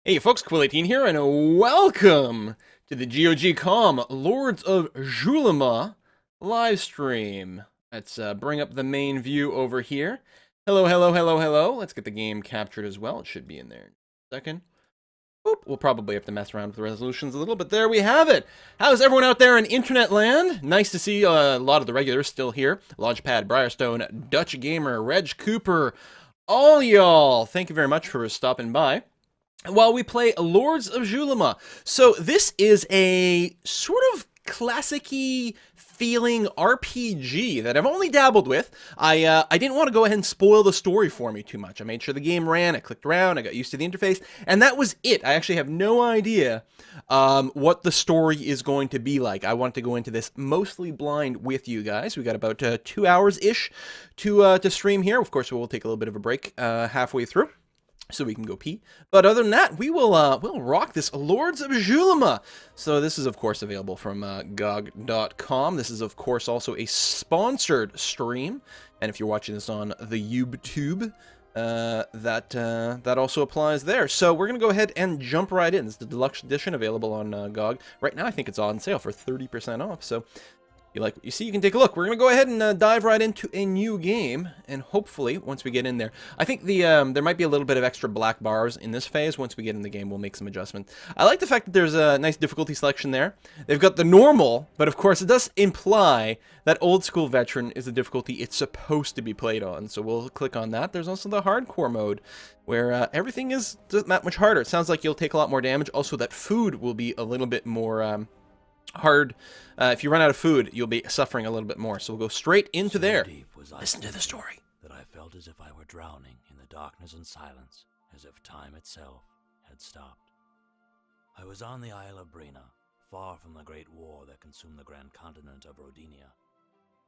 Hey folks, Quill18 here, and welcome to the GOG.com Lords of Xulima live stream. Let's bring up the main view over here. Hello, hello, hello, hello. Let's get the game captured as well. It should be in there in a second. Oop, we'll probably have to mess around with the resolutions a little, but there we have it. How's everyone out there in internet land? Nice to see a lot of the regulars still here. Launchpad, Briarstone, Dutch Gamer, Reg Cooper, all y'all. Thank you very much for stopping by while we play Lords of Xulima. So this is a sort of classic-y feeling RPG that I've only dabbled with. I didn't want to go ahead and spoil the story for me too much. I made sure the game ran, I clicked around, I got used to the interface, and that was it. I actually have no idea what the story is going to be like. I want to go into this mostly blind with you guys. We got about 2 hours-ish to stream here. Of course, we'll take a little bit of a break halfway through, so we can go pee. But other than that, we'll rock this Lords of Xulima. So this is, of course, available from GOG.com. This is, of course, also a sponsored stream. And if you're watching this on the YouTube, that also applies there. So we're going to go ahead and jump right in. This is the deluxe edition available on GOG. Right now, I think it's on sale for 30% off. So you like what you see, you can take a look. We're going to go ahead and dive right into a new game, and hopefully, once we get in there, I think there might be a little bit of extra black bars in this phase. Once we get in the game, we'll make some adjustments. I like the fact that there's a nice difficulty selection there. They've got the normal, but of course, it does imply that old school veteran is the difficulty it's supposed to be played on, so we'll click on that. There's also the hardcore mode, where everything is that much harder. It sounds like you'll take a lot more damage. Also, that food will be a little bit more hard. If you run out of food, you'll be suffering a little bit more. So we'll go straight into there. Listen to the story. That I felt as if I were drowning in the darkness and silence, as if time itself had stopped. I was on the Isle of Brina, far from the great war that consumed the grand continent of Rodinia.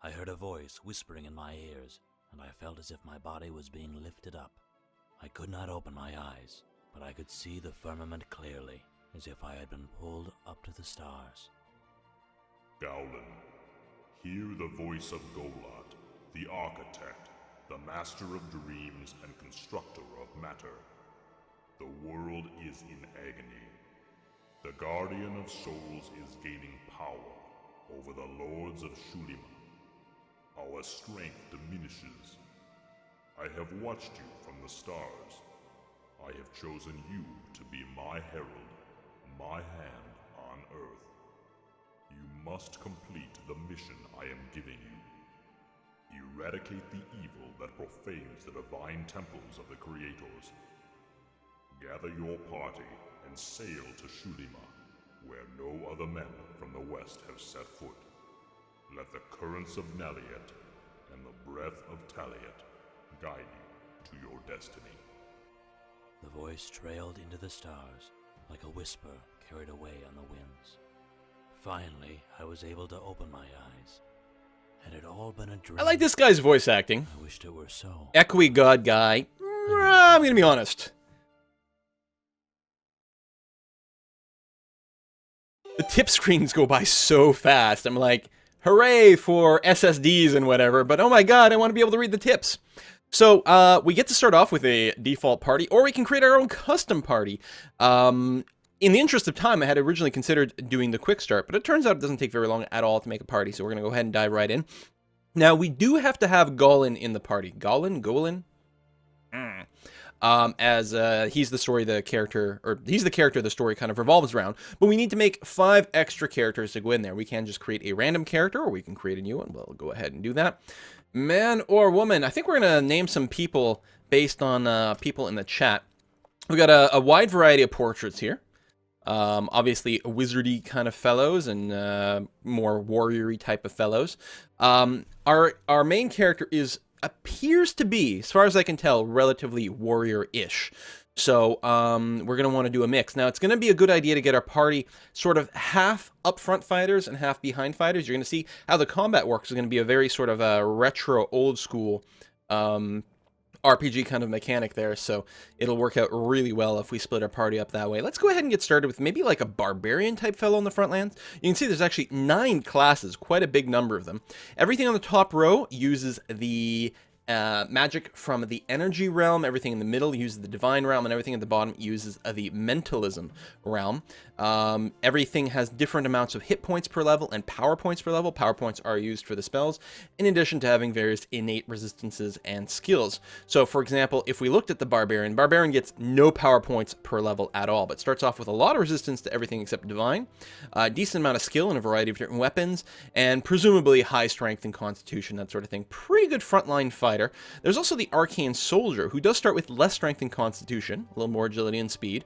I heard a voice whispering in my ears, and I felt as if my body was being lifted up. I could not open my eyes, but I could see the firmament clearly, as if I had been pulled up to the stars. Gowlin, hear the voice of Golat, the architect, the master of dreams and constructor of matter. The world is in agony. The guardian of souls is gaining power over the lords of Xulima. Our strength diminishes. I have watched you from the stars. I have chosen you to be my herald, my hand on earth. You must complete the mission I am giving you. Eradicate the evil that profanes the divine temples of the Creators. Gather your party and sail to Xulima, where no other men from the west have set foot. Let the currents of Naliet and the breath of Taliet guide you to your destiny. The voice trailed into the stars, like a whisper carried away on the winds. Finally, I was able to open my eyes. Had it all been a dream? I like this guy's voice acting. I wished it were so. Equi God guy. I'm gonna be honest. The tip screens go by so fast. I'm like, hooray for SSDs and whatever, but oh my god, I want to be able to read the tips. So, we get to start off with a default party, or we can create our own custom party. In the interest of time, I had originally considered doing the quick start, but it turns out it doesn't take very long at all to make a party, so we're going to go ahead and dive right in. Now, we do have to have Golan in the party. Golan? He's the story the character, or he's the character the story kind of revolves around, but we need to make 5 extra characters to go in there. We can just create a random character, or we can create a new one. We'll go ahead and do that. Man or woman? I think we're going to name some people based on people in the chat. We got a wide variety of portraits here. Obviously wizardy kind of fellows and more warrior-y type of fellows. Our main character appears to be, as far as I can tell, relatively warrior-ish. So we're going to want to do a mix. Now, it's going to be a good idea to get our party sort of half up-front fighters and half behind fighters. You're going to see how the combat works. It's going to be a very sort of retro, old-school RPG kind of mechanic there, so it'll work out really well if we split our party up that way. Let's go ahead and get started with maybe like a barbarian type fellow in the front lands. You can see there's actually 9 classes, quite a big number of them. Everything on the top row uses the magic from the energy realm. Everything in the middle uses the divine realm, and everything at the bottom uses the mentalism realm. Everything has different amounts of hit points per level and power points per level. Power points are used for the spells, in addition to having various innate resistances and skills. So, for example, if we looked at the Barbarian, Barbarian gets no power points per level at all, but starts off with a lot of resistance to everything except divine, a decent amount of skill in a variety of different weapons, and presumably high strength and constitution, that sort of thing. Pretty good frontline fighter. There's also the Arcane Soldier, who does start with less strength and constitution, a little more agility and speed,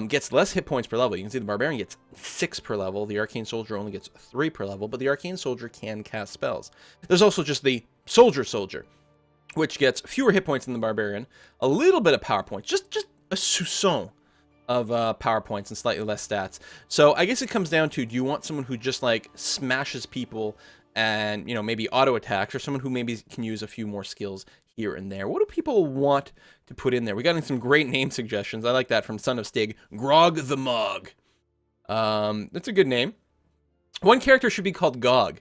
gets less hit points per level. You can see the Barbarian gets 6 per level, the Arcane Soldier only gets 3 per level, but the Arcane Soldier can cast spells. There's also just the Soldier, which gets fewer hit points than the Barbarian, a little bit of power points, just a soupçon of power points and slightly less stats. So I guess it comes down to, do you want someone who just like smashes people and, you know, maybe auto attacks, or someone who maybe can use a few more skills here and there? What do people want to put in there? We got some great name suggestions. I like that from Son of Stig, Grog the Mog. That's a good name. One character should be called GOG.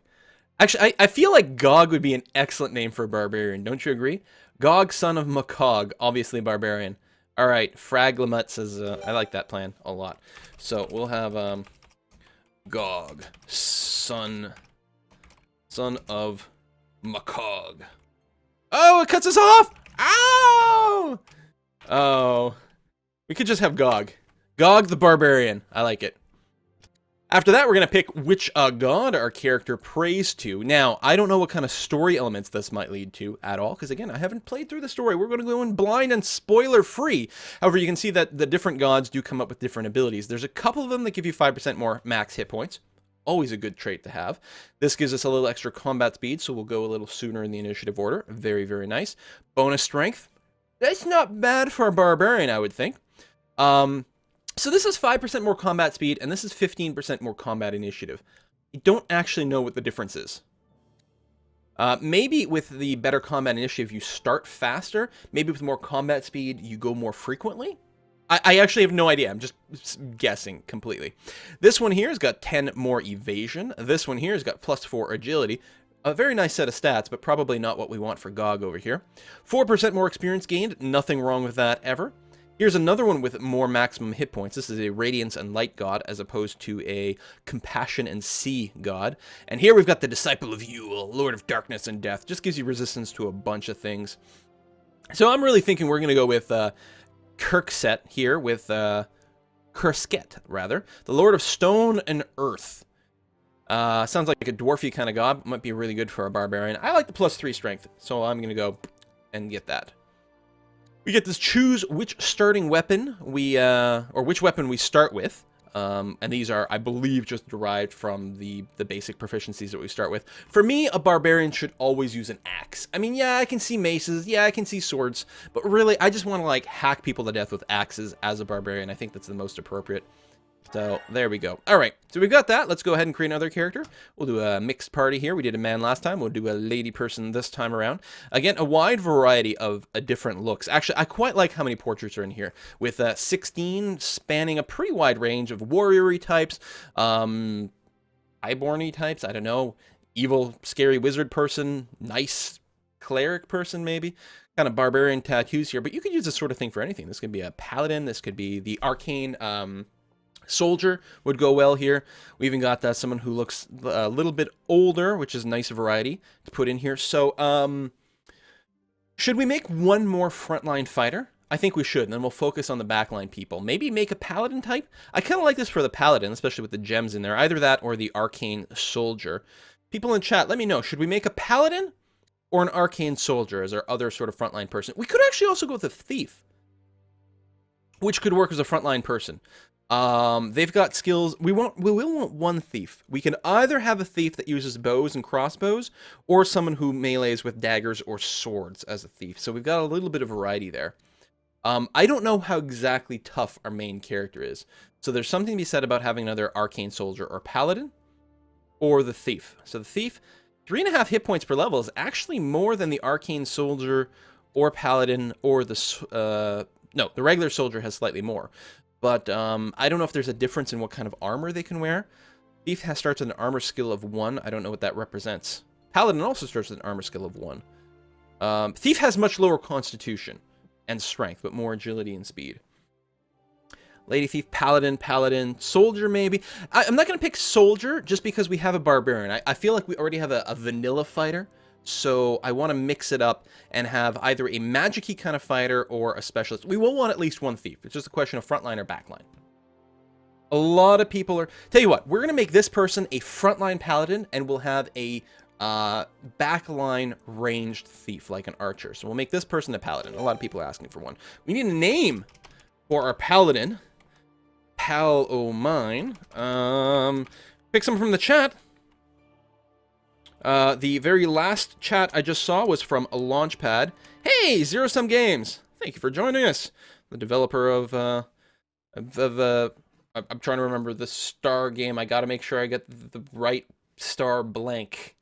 Actually, I feel like GOG would be an excellent name for a barbarian. Don't you agree? GOG, son of Macog, obviously barbarian. All right, Fraglamut says, I like that plan a lot. So we'll have GOG, son of Macog. Oh, it cuts us off! Ow! Oh. We could just have GOG. GOG the Barbarian. I like it. After that, we're going to pick which god our character prays to. Now, I don't know what kind of story elements this might lead to at all, because again, I haven't played through the story. We're going to go in blind and spoiler-free. However, you can see that the different gods do come up with different abilities. There's a couple of them that give you 5% more max hit points. Always a good trait to have. This gives us a little extra combat speed, so we'll go a little sooner in the initiative order. Very, very nice. Bonus strength. That's not bad for a barbarian, I would think. So this is 5% more combat speed, and this is 15% more combat initiative. You don't actually know what the difference is. Maybe with the better combat initiative, you start faster. Maybe with more combat speed, you go more frequently. I actually have no idea. I'm just guessing completely. This one here has got 10 more evasion. This one here has got +4 agility. A very nice set of stats, but probably not what we want for GOG over here. 4% more experience gained. Nothing wrong with that ever. Here's another one with more maximum hit points. This is a Radiance and Light god as opposed to a Compassion and Sea god. And here we've got the Disciple of Yule, Lord of Darkness and Death. Just gives you resistance to a bunch of things. So I'm really thinking we're going to go with Kirkset here, with Kursket, rather. The Lord of Stone and Earth. Sounds like a dwarfy kind of god. Might be really good for a barbarian. I like the +3 strength, so I'm going to go and get that. We get to choose which starting weapon we, or which weapon we start with. And these are, I believe, just derived from the basic proficiencies that we start with. For me, a barbarian should always use an axe. I mean, yeah, I can see maces, yeah, I can see swords, but really, I just want to, like, hack people to death with axes as a barbarian. I think that's the most appropriate. So, there we go. Alright, so we've got that. Let's go ahead and create another character. We'll do a mixed party here. We did a man last time. We'll do a lady person this time around. Again, a wide variety of different looks. Actually, I quite like how many portraits are in here, with 16 spanning a pretty wide range of warrior-y types, highborn-y types, I don't know, evil, scary wizard person, nice cleric person, maybe. Kind of barbarian tattoos here, but you could use this sort of thing for anything. This could be a paladin. This could be the arcane soldier would go well here. We even got someone who looks a little bit older, which is a nice variety to put in here. So, should we make one more frontline fighter? I think we should, and then we'll focus on the backline people. Maybe make a paladin type? I kind of like this for the paladin, especially with the gems in there. Either that or the arcane soldier. People in chat, let me know. Should we make a paladin or an arcane soldier as our other sort of frontline person? We could actually also go with a thief, which could work as a frontline person. They've got skills. We will want one thief. We can either have a thief that uses bows and crossbows, or someone who melees with daggers or swords as a thief. So we've got a little bit of variety there. I don't know how exactly tough our main character is. So there's something to be said about having another arcane soldier or paladin, or the thief. So the thief, 3.5 hit points per level is actually more than the arcane soldier or paladin, or the, no, the regular soldier has slightly more. But I don't know if there's a difference in what kind of armor they can wear. Thief starts with an armor skill of 1. I don't know what that represents. Paladin also starts with an armor skill of 1. Thief has much lower constitution and strength, but more agility and speed. Lady Thief, Paladin, Soldier maybe. I'm not going to pick Soldier just because we have a Barbarian. I feel like we already have a vanilla fighter, so I want to mix it up and have either a magic-y kind of fighter or a specialist. We will want at least one Thief. It's just a question of frontline or backline. A lot of people are... Tell you what, we're going to make this person a frontline Paladin, and we'll have a backline ranged Thief, like an Archer. So we'll make this person a Paladin. A lot of people are asking for one. We need a name for our Paladin. Pal o' mine. Pick some from the chat. The very last chat I just saw was from a Launchpad. Hey, Zero Sum Games. Thank you for joining us. The developer of I'm trying to remember the star game. I gotta make sure I get the right star blank.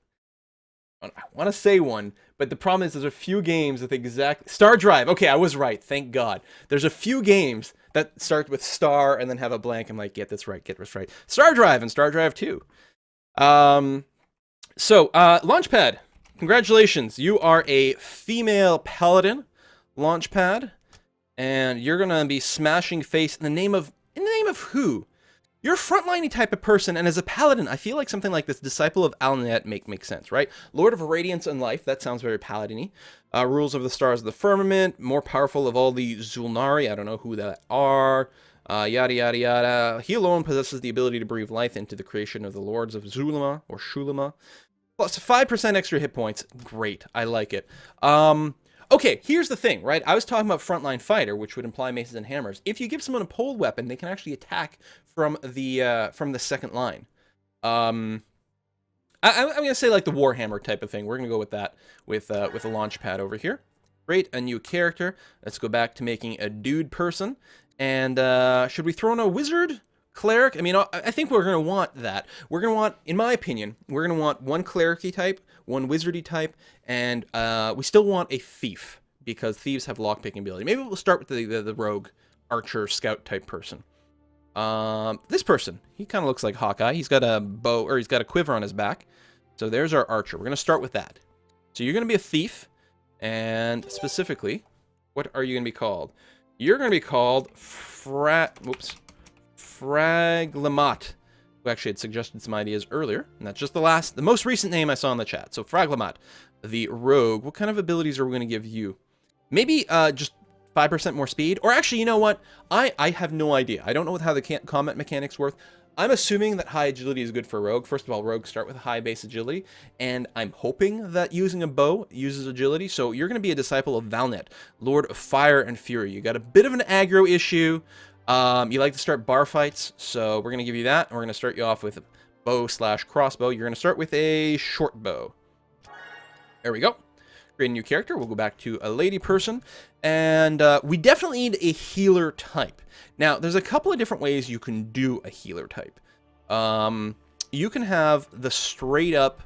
I want to say one, but the problem is there's a few games with exact... Star Drive! Okay, I was right, thank God. There's a few games that start with star and then have a blank. I'm like, get this right. Star Drive and Star Drive 2. Launchpad, congratulations. You are a female paladin, Launchpad, and you're going to be smashing face in the name of who? You're a frontline type of person, and as a paladin, I feel like something like this, Disciple of Alnet, makes sense, right? Lord of Radiance and Life, that sounds very paladin-y. Rules of the Stars of the Firmament, more powerful of all the Zulnari, I don't know who that are, yada yada yada. He alone possesses the ability to breathe life into the creation of the Lords of Xulima, or Xulima. Plus 5% extra hit points, great, I like it. Okay, here's the thing, right? I was talking about frontline fighter, which would imply maces and hammers. If you give someone a pole weapon, they can actually attack from the second line. I'm gonna say like the Warhammer type of thing. We're gonna go with that with a Launchpad over here. Great, a new character. Let's go back to making a dude person. And should we throw in a wizard? Cleric? I mean, I think we're going to want that. We're going to want, in my opinion, we're going to want one cleric-y type, one wizardy type, and we still want a thief, because thieves have lockpicking ability. Maybe we'll start with the rogue, archer, scout type person. This person, he kind of looks like Hawkeye. He's got a bow, or he's got a quiver on his back. So there's our archer. We're going to start with that. So you're going to be a thief, and specifically, what are you going to be called? You're going to be called Fraglimat, who actually had suggested some ideas earlier, and that's just the most recent name I saw in the chat. So Fraglimat, the rogue. What kind of abilities are we going to give you? Maybe just 5% more speed, or actually, you know what? I have no idea. I don't know how the combat mechanics work. I'm assuming that high agility is good for rogue. First of all, rogues start with high base agility, and I'm hoping that using a bow uses agility. So you're going to be a disciple of Valnet, Lord of Fire and Fury. You got a bit of an aggro issue. You like to start bar fights, so we're going to give you that. And we're going to start you off with bow/crossbow. You're going to start with a short bow. There we go. Create a new character. We'll go back to a lady person. And we definitely need a healer type. Now, there's a couple of different ways you can do a healer type. You can have the straight-up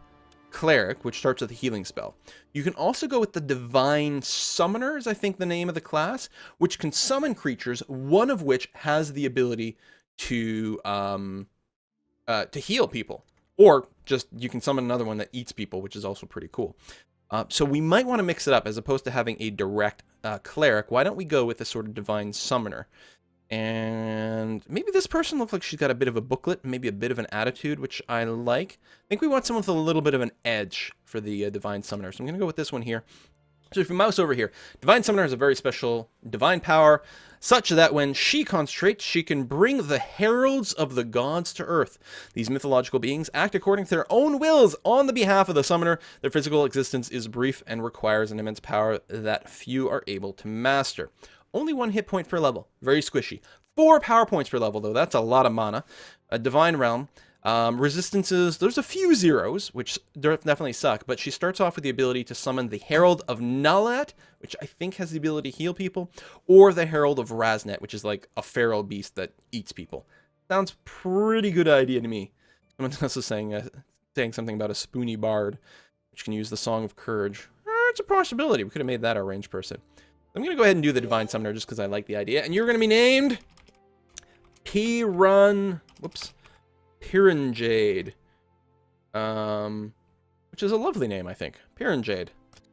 cleric, which starts with a healing spell. You can also go with the divine summoner, is I think the name of the class, which can summon creatures, one of which has the ability to heal people. Or just you can summon another one that eats people, which is also pretty cool. So we might want to mix it up as opposed to having a direct cleric. Why don't we go with a sort of divine summoner? And maybe this person looks like she's got a bit of a booklet, maybe a bit of an attitude, which I like. I think we want someone with a little bit of an edge for the divine summoner. So I'm going to go with this one here. So if you mouse over here, divine summoner has a very special divine power, such that when she concentrates, she can bring the heralds of the gods to earth. These mythological beings act according to their own wills on the behalf of the summoner. Their physical existence is brief and requires an immense power that few are able to master. Only 1 hit point per level. Very squishy. 4 power points per level, though. That's a lot of mana. A divine realm. Resistances, there's a few zeros, which definitely suck, but she starts off with the ability to summon the Herald of Nalat, which I think has the ability to heal people, or the Herald of Raznet, which is like a feral beast that eats people. Sounds pretty good idea to me. Someone else is saying something about a spoony bard, which can use the Song of Courage. It's a possibility. We could have made that our ranged person. I'm going to go ahead and do the Divine Summoner just because I like the idea. And you're going to be named Piranjade. Which is a lovely name, I think. Piranjade.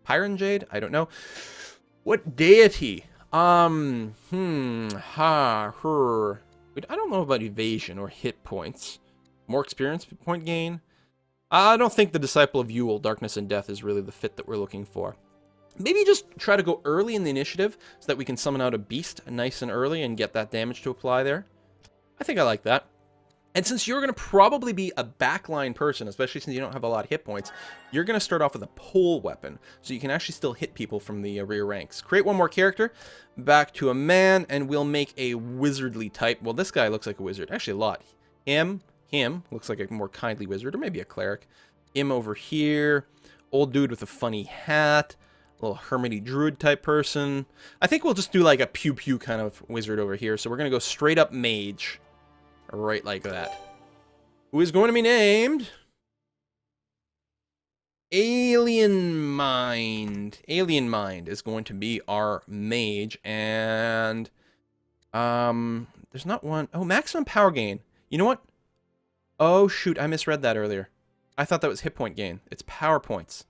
Jade? I don't know. What deity? I don't know about evasion or hit points. More experience point gain? I don't think the Disciple of Yule, Darkness and Death, is really the fit that we're looking for. Maybe just try to go early in the initiative so that we can summon out a beast nice and early and get that damage to apply there. I think I like that. And since you're going to probably be a backline person, especially since you don't have a lot of hit points, you're going to start off with a pole weapon, so you can actually still hit people from the rear ranks. Create one more character, back to a man, and we'll make a wizardly type. Well, this guy looks like a wizard. Actually, a lot. Him, looks like a more kindly wizard, or maybe a cleric. Him over here, old dude with a funny hat, a little hermity druid type person. I think we'll just do like a pew-pew kind of wizard over here, so we're going to go straight up mage. Right like that. Who is going to be named Alien Mind. Alien Mind is going to be our mage, and there's not one. Oh, maximum power gain. You know what? Oh shoot, I misread that earlier. I thought that was hit point gain. It's power points.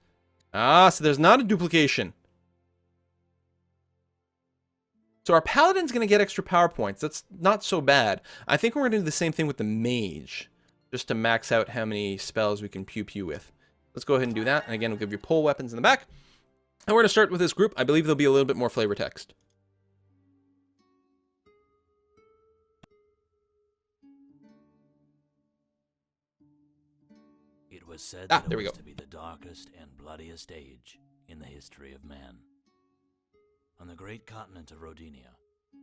Ah, so there's not a duplication. So our Paladin's going to get extra power points. That's not so bad. I think we're going to do the same thing with the Mage, just to max out how many spells we can pew-pew with. Let's go ahead and do that. And again, we'll give you pole weapons in the back. And we're going to start with this group. I believe there'll be a little bit more flavor text. It was said that there it we was go. to be the darkest and bloodiest age in the history of man. On the great continent of Rodinia,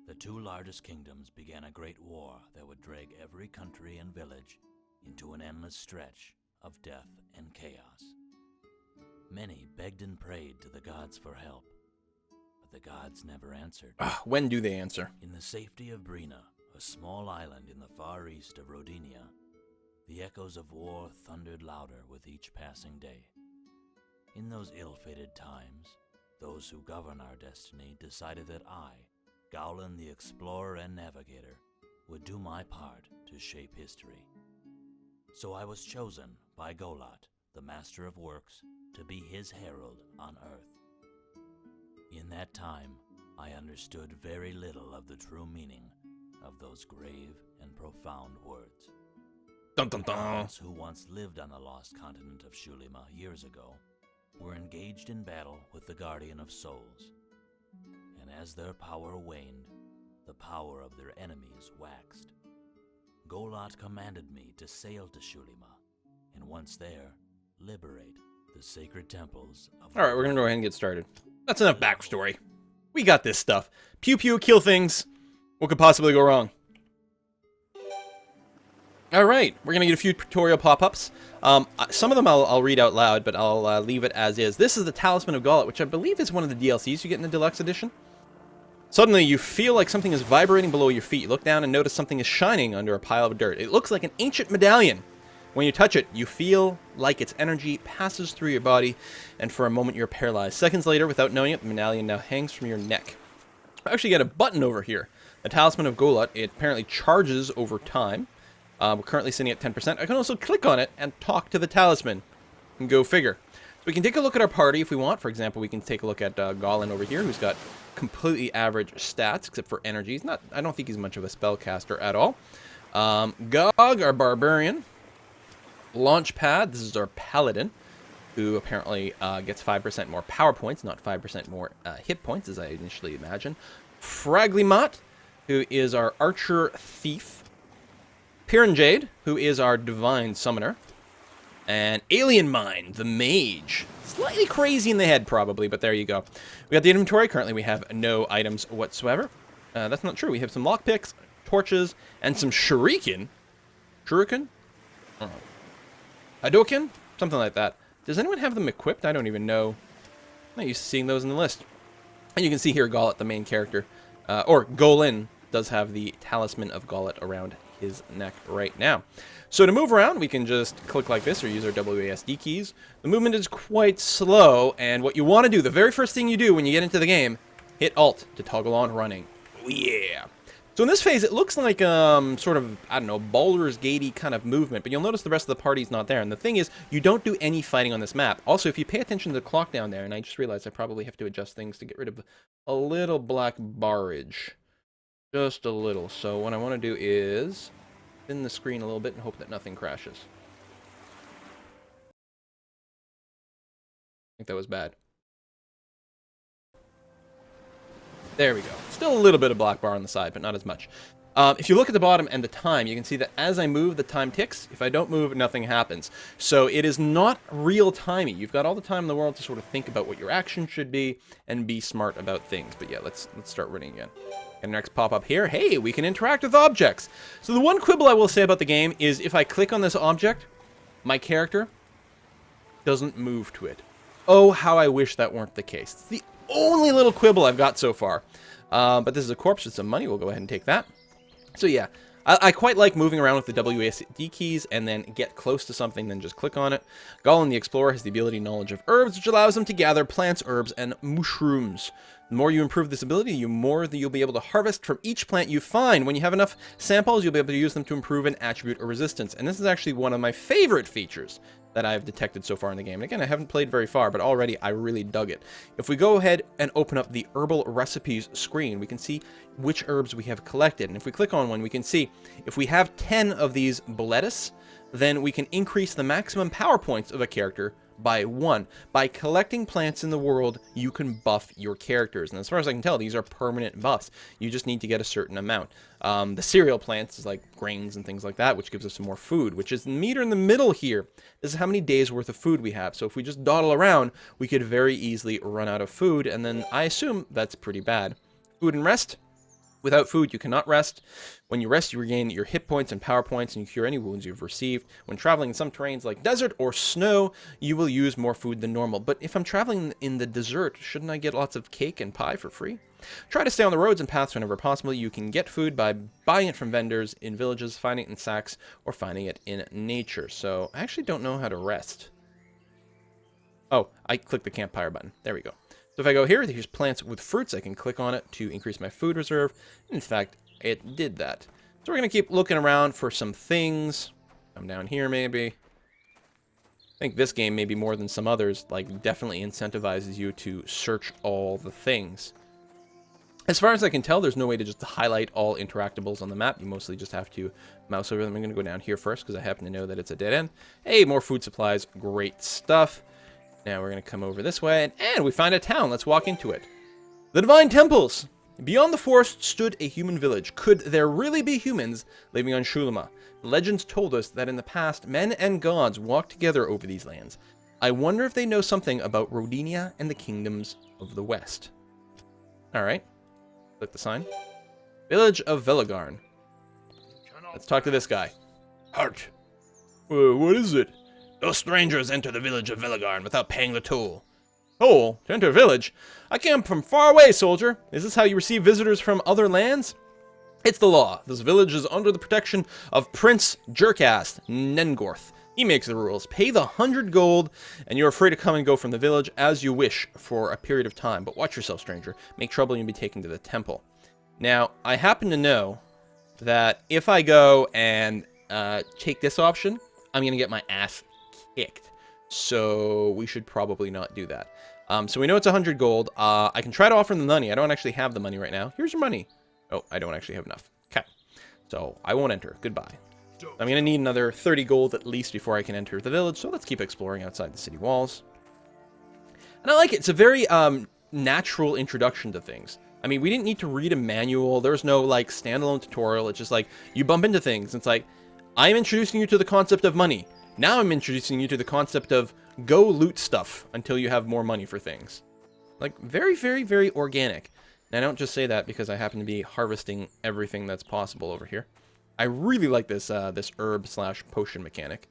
the two largest kingdoms began a great war that would drag every country and village into an endless stretch of death and chaos. Many begged and prayed to the gods for help, but the gods never answered. When do they answer? In the safety of Brina, a small island in the far east of Rodinia, the echoes of war thundered louder with each passing day. In those ill-fated times, those who govern our destiny decided that I, Gowlin the Explorer and Navigator, would do my part to shape history. So I was chosen by Golot, the Master of Works, to be his herald on Earth. In that time, I understood very little of the true meaning of those grave and profound words. Dun dun dun. Those who once lived on the lost continent of Xulima years ago were engaged in battle with the Guardian of Souls, and as their power waned, the power of their enemies waxed. Golot commanded me to sail to Xulima, and once there, liberate the sacred temples of... Alright, we're going to go ahead and get started. That's enough backstory. We got this stuff. Pew pew, kill things. What could possibly go wrong? Alright, we're going to get a few tutorial pop-ups. Some of them I'll read out loud, but I'll leave it as is. This is the Talisman of Golot, which I believe is one of the DLCs you get in the Deluxe Edition. Suddenly, you feel like something is vibrating below your feet. You look down and notice something is shining under a pile of dirt. It looks like an ancient medallion. When you touch it, you feel like its energy passes through your body, and for a moment you're paralyzed. Seconds later, without knowing it, the medallion now hangs from your neck. I actually got a button over here. The Talisman of Golot, it apparently charges over time. We're currently sitting at 10%. I can also click on it and talk to the talisman. And go figure. So we can take a look at our party if we want. For example, we can take a look at Gollin over here, who's got completely average stats, except for energy. He's not, I don't think he's much of a spellcaster at all. GOG, our barbarian. Launchpad, this is our paladin, who apparently gets 5% more power points, not 5% more hit points, as I initially imagined. Fraglimat, who is our archer thief. Jade, who is our divine summoner. And Alien Mind, the mage. Slightly crazy in the head, probably, but there you go. We got the inventory. Currently, we have no items whatsoever. That's not true. We have some lockpicks, torches, and some shuriken. Shuriken? Hadoken? Something like that. Does anyone have them equipped? I don't even know. I'm not used to seeing those in the list. And you can see here Golot, the main character. Or Golin does have the Talisman of Golot around his neck right now. So to move around, we can just click like this or use our WASD keys. The movement is quite slow, and what you want to do, the very first thing you do when you get into the game, hit Alt to toggle on running. Oh yeah! So in this phase, it looks like sort of, I don't know, Baldur's Gate-y kind of movement, but you'll notice the rest of the party's not there. And the thing is, you don't do any fighting on this map. Also, if you pay attention to the clock down there, and I just realized I probably have to adjust things to get rid of a little black barrage. Just a little. So what I want to do is spin the screen a little bit and hope that nothing crashes. I think that was bad. There we go. Still a little bit of black bar on the side, but not as much. If you look at the bottom and the time, you can see that as I move, the time ticks. If I don't move, nothing happens. So it is not real-timey. You've got all the time in the world to sort of think about what your action should be and be smart about things. But yeah, let's start running again. And next pop-up here, hey, we can interact with objects. So the one quibble I will say about the game is if I click on this object, my character doesn't move to it. Oh, how I wish that weren't the case. It's the only little quibble I've got so far. But this is a corpse with some money. We'll go ahead and take that. So yeah, I quite like moving around with the WASD keys and then get close to something, then just click on it. Gollum the Explorer has the ability knowledge of herbs, which allows him to gather plants, herbs, and mushrooms. The more you improve this ability, the more that you'll be able to harvest from each plant you find. When you have enough samples, you'll be able to use them to improve an attribute or resistance. And this is actually one of my favorite features that I've detected so far in the game. And again, I haven't played very far, but already I really dug it. If we go ahead and open up the herbal recipes screen, we can see which herbs we have collected. And if we click on one, we can see if we have 10 of these lettuce, then we can increase the maximum power points of a character by 1. By collecting plants in the world, you can buff your characters. And as far as I can tell, these are permanent buffs. You just need to get a certain amount. The cereal plants is like grains and things like that, which gives us some more food, which is the meter in the middle here. This is how many days worth of food we have. So if we just dawdle around, we could very easily run out of food. And then I assume that's pretty bad. Food and rest. Without food, you cannot rest. When you rest, you regain your hit points and power points, and you cure any wounds you've received. When traveling in some terrains like desert or snow, you will use more food than normal. But if I'm traveling in the desert, shouldn't I get lots of cake and pie for free? Try to stay on the roads and paths whenever possible. You can get food by buying it from vendors in villages, finding it in sacks, or finding it in nature. So I actually don't know how to rest. Oh, I clicked the campfire button. There we go. So if I go here, here's plants with fruits. I can click on it to increase my food reserve. In fact, it did that. So we're going to keep looking around for some things. Come down here, maybe. I think this game, maybe more than some others, like definitely incentivizes you to search all the things. As far as I can tell, there's no way to just highlight all interactables on the map. You mostly just have to mouse over them. I'm going to go down here first because I happen to know that it's a dead end. Hey, more food supplies. Great stuff. Now we're going to come over this way, and we find a town. Let's walk into it. The Divine Temples. Beyond the forest stood a human village. Could there really be humans living on Xulima? Legends told us that in the past, men and gods walked together over these lands. I wonder if they know something about Rodinia and the kingdoms of the west. Alright. Click the sign. Village of Velagarn. Let's talk to this guy. Heart. What is it? No strangers enter the village of Velagarn without paying the toll. Toll? To enter a village? I came from far away, soldier. Is this how you receive visitors from other lands? It's the law. This village is under the protection of Prince Jerkass Nengorth. He makes the rules. Pay the 100 gold, and you're free to come and go from the village as you wish for a period of time. But watch yourself, stranger. Make trouble and you'll be taken to the temple. Now, I happen to know that if I go and take this option, I'm going to get my ass kicked. So we should probably not do that. So we know it's 100 gold. I can try to offer them the money. I don't actually have the money right now. Here's your money. Oh, I don't actually have enough. Okay. So I won't enter. Goodbye. I'm going to need another 30 gold at least before I can enter the village. So let's keep exploring outside the city walls. And I like it. It's a very natural introduction to things. I mean, we didn't need to read a manual. There's no like standalone tutorial. It's just like you bump into things. It's like, I'm introducing you to the concept of money. Now I'm introducing you to the concept of go loot stuff until you have more money for things. Like, very, very, very organic. And I don't just say that because I happen to be harvesting everything that's possible over here. I really like this this herb/potion mechanic.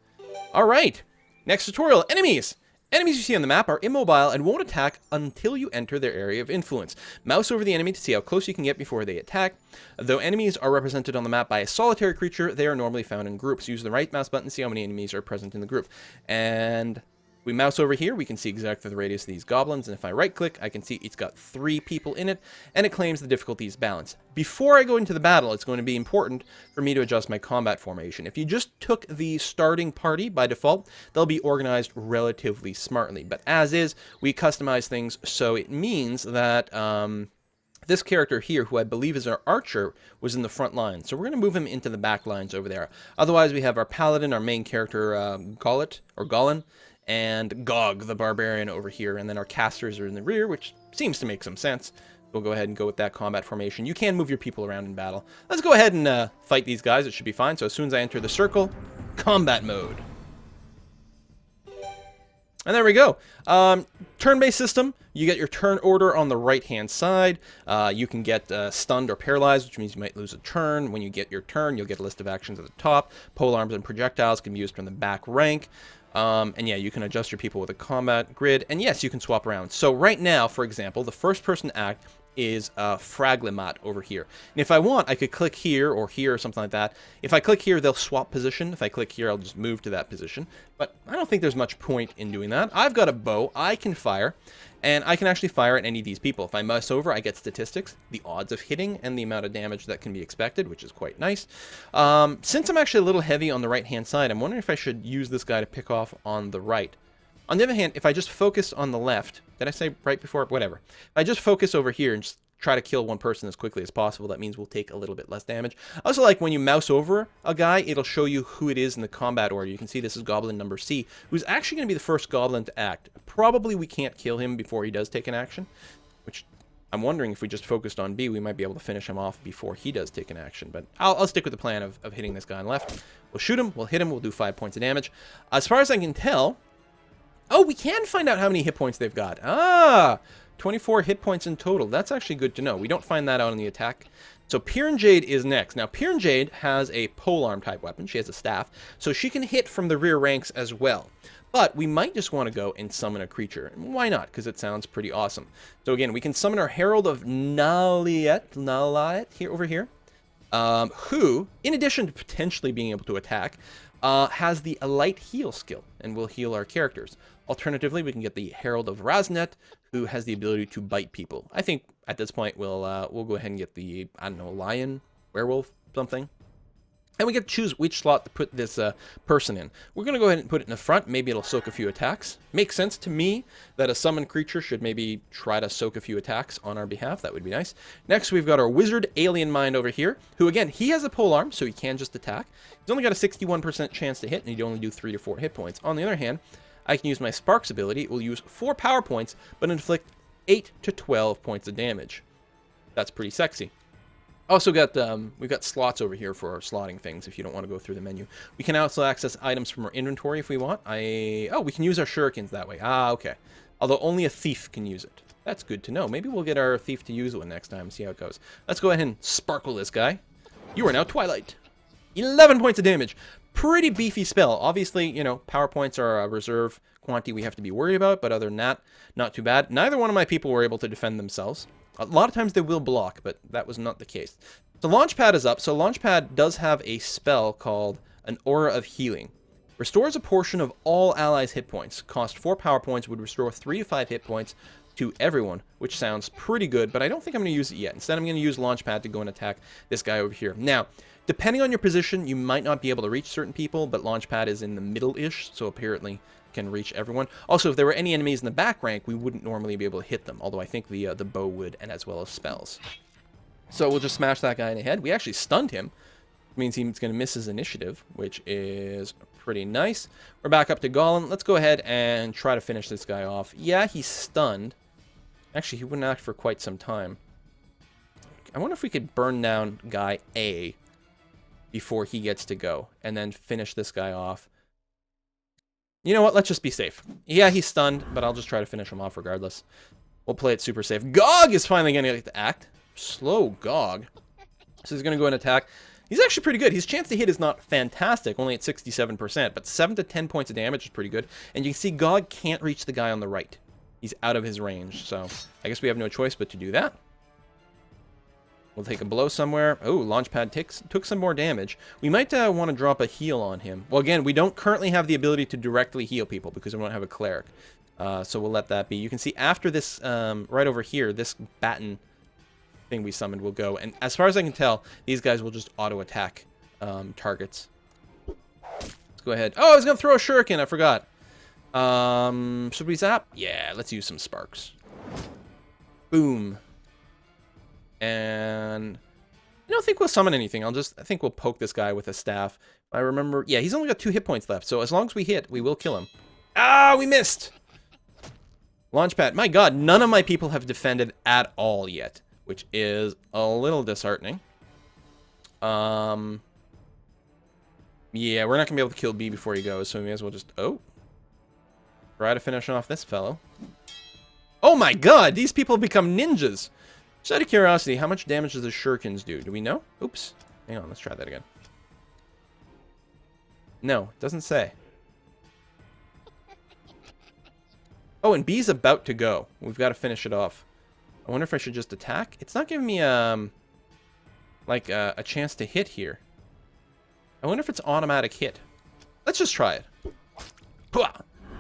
All right, next tutorial, enemies. Enemies you see on the map are immobile and won't attack until you enter their area of influence. Mouse over the enemy to see how close you can get before they attack. Though enemies are represented on the map by a solitary creature, they are normally found in groups. Use the right mouse button to see how many enemies are present in the group. And We mouse over here, we can see exactly the radius of these goblins, and if I right-click, I can see it's got 3 people in it, and it claims the difficulty is balanced. Before I go into the battle, it's going to be important for me to adjust my combat formation. If you just took the starting party by default, they'll be organized relatively smartly, but as is, we customize things, so it means that this character here, who I believe is our archer, was in the front line. So we're going to move him into the back lines over there. Otherwise, we have our paladin, our main character, Gollin, and GOG, the barbarian, over here. And then our casters are in the rear, which seems to make some sense. We'll go ahead and go with that combat formation. You can move your people around in battle. Let's go ahead and fight these guys. It should be fine. So as soon as I enter the circle, combat mode. And there we go. Turn-based system. You get your turn order on the right-hand side. You can get stunned or paralyzed, which means you might lose a turn. When you get your turn, you'll get a list of actions at the top. Pole arms and projectiles can be used from the back rank. And yeah, you can adjust your people with a combat grid. And yes, you can swap around. So right now, for example, the first person to act is Fraglimat over here. And if I want, I could click here or here or something like that. If I click here, they'll swap position. If I click here, I'll just move to that position. But I don't think there's much point in doing that. I've got a bow. I can fire. And I can actually fire at any of these people. If I mouse over, I get statistics, the odds of hitting, and the amount of damage that can be expected, which is quite nice. Since I'm actually a little heavy on the right-hand side, I'm wondering if I should use this guy to pick off on the right. On the other hand, if I just focus on the left, did I say right before? Whatever. If I just focus over here and just try to kill one person as quickly as possible, that means we'll take a little bit less damage. I also like when you mouse over a guy, it'll show you who it is in the combat order. You can see this is Goblin number C, who's actually going to be the first Goblin to act. Probably we can't kill him before he does take an action, which I'm wondering if we just focused on B, we might be able to finish him off before he does take an action. But I'll stick with the plan of hitting this guy on the left. We'll shoot him, we'll hit him, we'll do 5 points of damage. As far as I can tell, oh, we can find out how many hit points they've got. 24 hit points in total. That's actually good to know. We don't find that out in the attack. So Piran Jade is next. Now, Piran Jade has a polearm type weapon. She has a staff, so she can hit from the rear ranks as well. But we might just want to go and summon a creature. Why not? Because it sounds pretty awesome. So again, we can summon our Herald of Naliet here over here, who, in addition to potentially being able to attack, has the light heal skill and will heal our characters. Alternatively, we can get the Herald of Raznet, who has the ability to bite people. I think at this point we'll go ahead and get the, I don't know, lion, werewolf, something. And we get to choose which slot to put this person in. We're going to go ahead and put it in the front. Maybe it'll soak a few attacks. Makes sense to me that a summoned creature should maybe try to soak a few attacks on our behalf. That would be nice. Next, we've got our Wizard Alien Mind over here, who, again, he has a polearm, so he can just attack. He's only got a 61% chance to hit, and he'd only do 3 to 4 hit points. On the other hand, I can use my Sparks ability. It will use 4 power points, but inflict 8 to 12 points of damage. That's pretty sexy. Also got, we've got slots over here for slotting things if you don't want to go through the menu. We can also access items from our inventory if we want. Oh, we can use our shurikens that way. Okay. Although only a thief can use it. That's good to know. Maybe we'll get our thief to use one next time and see how it goes. Let's go ahead and sparkle this guy. You are now Twilight. 11 points of damage. Pretty beefy spell. Obviously, you know, power points are a reserve quantity we have to be worried about, but other than that, not too bad. Neither one of my people were able to defend themselves. A lot of times they will block, but that was not the case. So Launchpad is up. So Launchpad does have a spell called an Aura of Healing. Restores a portion of all allies' hit points. Cost 4 power points, would restore 3 to 5 hit points to everyone, which sounds pretty good, but I don't think I'm going to use it yet. Instead, I'm going to use Launchpad to go and attack this guy over here. Now, depending on your position, you might not be able to reach certain people, but Launchpad is in the middle-ish, so apparently can reach everyone. Also, if there were any enemies in the back rank, we wouldn't normally be able to hit them, although I think the bow would, and as well as spells. So we'll just smash that guy in the head. We actually stunned him. It means he's going to miss his initiative, which is pretty nice. We're back up to Gollum. Let's go ahead and try to finish this guy off. Yeah, he's stunned. Actually, he wouldn't act for quite some time. I wonder if we could burn down guy A before he gets to go, and then finish this guy off. You know what? Let's just be safe. Yeah, he's stunned, but I'll just try to finish him off regardless. We'll play it super safe. GOG is finally going to get to act. Slow GOG. So he's going to go and attack. He's actually pretty good. His chance to hit is not fantastic, only at 67%, but 7 to 10 points of damage is pretty good. And you can see GOG can't reach the guy on the right. He's out of his range, so I guess we have no choice but to do that. We'll take a blow somewhere. Oh, Launchpad took some more damage. We might want to drop a heal on him. Well, again, we don't currently have the ability to directly heal people because we don't have a cleric. So we'll let that be. You can see after this, right over here, this baton thing we summoned will go. And as far as I can tell, these guys will just auto-attack targets. Let's go ahead. Oh, I was going to throw a shuriken. I forgot. Should we zap? Yeah, let's use some sparks. Boom. And I don't think we'll summon anything. I think we'll poke this guy with a staff. I remember, yeah, he's only got 2 hit points left. So as long as we hit, we will kill him. Ah, we missed. Launchpad. My God, none of my people have defended at all yet, which is a little disheartening. Yeah, we're not gonna be able to kill B before he goes, so we may as well just try to finish off this fellow. Oh my God, these people have become ninjas. Just out of curiosity, how much damage does the shurikens do? Do we know? Oops. Hang on, let's try that again. No, it doesn't say. Oh, and B's about to go. We've got to finish it off. I wonder if I should just attack. It's not giving me like a chance to hit here. I wonder if it's automatic hit. Let's just try it.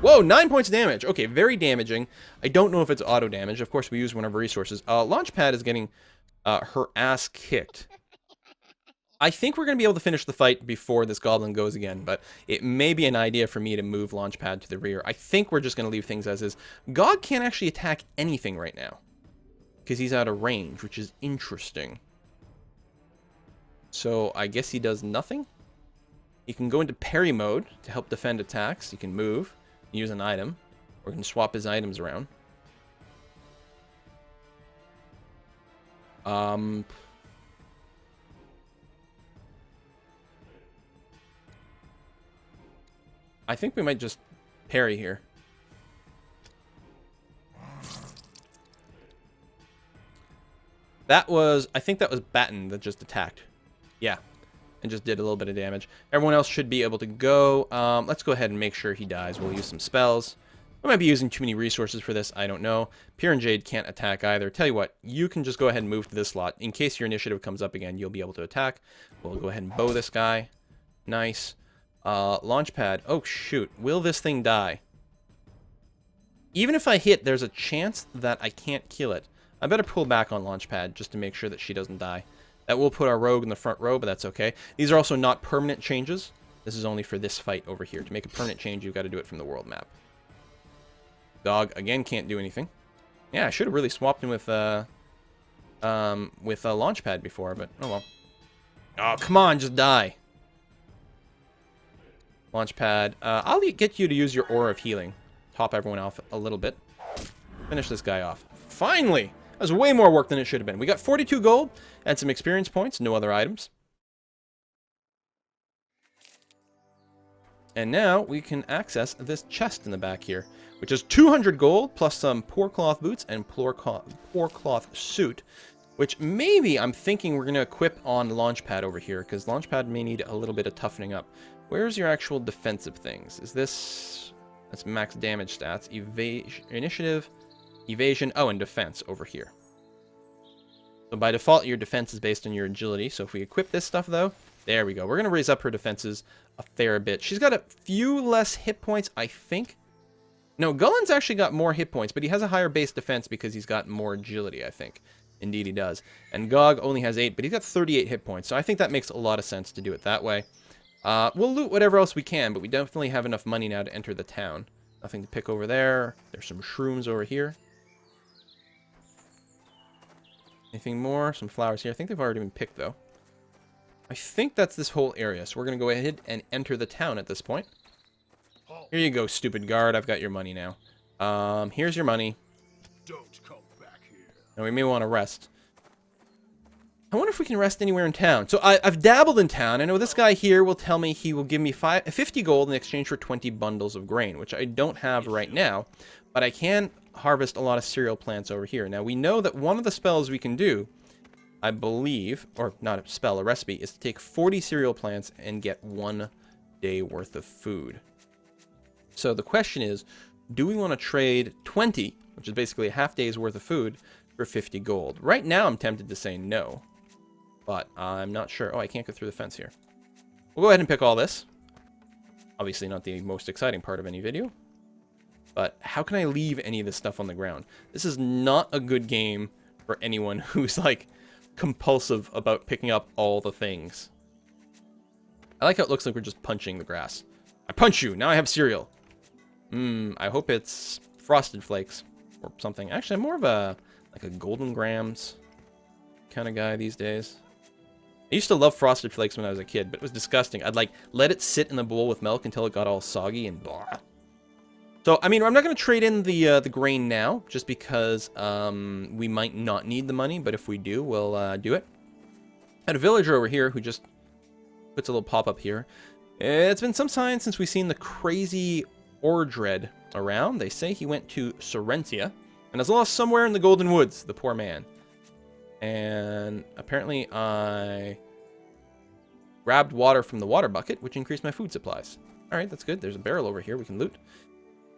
Whoa, 9 points of damage. Okay, very damaging. I don't know if it's auto damage. Of course, we use one of our resources. Launchpad is getting her ass kicked. I think we're going to be able to finish the fight before this goblin goes again, but it may be an idea for me to move Launchpad to the rear. I think we're just going to leave things as is. GOG can't actually attack anything right now because he's out of range, which is interesting. So I guess he does nothing. He can go into parry mode to help defend attacks. He can move, use an item, or he can swap his items around. I think we might just parry here. I think that was Batten that just attacked. Yeah, and just did a little bit of damage. Everyone else should be able to go. Let's go ahead and make sure he dies. We'll use some spells. We might be using too many resources for this. I don't know. Pure and Jade can't attack either. Tell you what, you can just go ahead and move to this slot. In case your initiative comes up again, you'll be able to attack. We'll go ahead and bow this guy. Nice. Launchpad. Oh, shoot. Will this thing die? Even if I hit, there's a chance that I can't kill it. I better pull back on Launchpad just to make sure that she doesn't die. That will put our rogue in the front row, but that's okay. These are also not permanent changes. This is only for this fight over here. To make a permanent change, you've got to do it from the world map. Dog, again, can't do anything. Yeah, I should have really swapped him with a Launchpad before, but oh well. Oh, come on, just die. Launchpad. I'll get you to use your Aura of Healing. Top everyone off a little bit. Finish this guy off. Finally! That was way more work than it should have been. We got 42 gold and some experience points. No other items. And now we can access this chest in the back here, which is 200 gold plus some poor cloth boots and poor cloth suit, which maybe I'm thinking we're going to equip on Launchpad over here, because Launchpad may need a little bit of toughening up. Where's your actual defensive things? Is this... That's max damage stats. Initiative, evasion, oh, and defense over here. So by default, your defense is based on your agility. So if we equip this stuff, though, there we go. We're going to raise up her defenses a fair bit. She's got a few less hit points, I think. No, Gullen's actually got more hit points, but he has a higher base defense because he's got more agility, I think. Indeed, he does. And GOG only has 8, but he's got 38 hit points. So I think that makes a lot of sense to do it that way. We'll loot whatever else we can, but we definitely have enough money now to enter the town. Nothing to pick over there. There's some shrooms over here. Anything more? Some flowers here. I think they've already been picked, though. I think that's this whole area, so we're going to go ahead and enter the town at this point. Here you go, stupid guard. I've got your money now. Here's your money. Don't come back here. Now, we may want to rest. I wonder if we can rest anywhere in town. So I've dabbled in town. I know this guy here will tell me he will give me 50 gold in exchange for 20 bundles of grain, which I don't have right now, but I can harvest a lot of cereal plants over here. Now, we know that one of the spells we can do, I believe, or not a spell, a recipe, is to take 40 cereal plants and get 1 day worth of food. So the question is, do we want to trade 20, which is basically a half day's worth of food, for 50 gold? Right now, I'm tempted to say no. but I'm not sure. Oh, I can't go through the fence here. We'll go ahead and pick all this. Obviously not the most exciting part of any video. But how can I leave any of this stuff on the ground? This is not a good game for anyone who's, like, compulsive about picking up all the things. I like how it looks like we're just punching the grass. I punch you! Now I have cereal! I hope it's Frosted Flakes or something. Actually, I'm more of a, like a Golden Grams kind of guy these days. I used to love Frosted Flakes when I was a kid, but it was disgusting. I'd, like, let it sit in the bowl with milk until it got all soggy and blah. So, I mean, I'm not going to trade in the grain now, just because we might not need the money, but if we do, we'll do it. I had a villager over here who just puts a little pop-up here. It's been some time since we've seen the crazy Ordred around. They say he went to Sorentia and is lost somewhere in the Golden Woods, the poor man. And apparently I grabbed water from the water bucket, which increased my food supplies. All right, that's good. There's a barrel over here we can loot.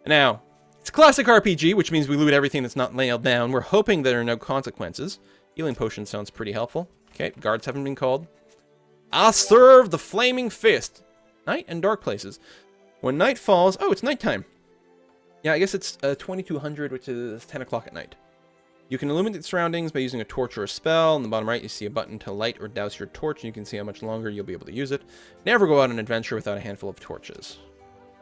Now, it's a classic RPG, which means we loot everything that's not nailed down. We're hoping there are no consequences. Healing potion sounds pretty helpful. Okay, guards haven't been called. I'll serve the flaming fist. Night and dark places. When night falls... Oh, it's nighttime. Yeah, I guess it's 2200, which is 10 o'clock at night. You can illuminate the surroundings by using a torch or a spell. In the bottom right, you see a button to light or douse your torch, and you can see how much longer you'll be able to use it. Never go out on an adventure without a handful of torches.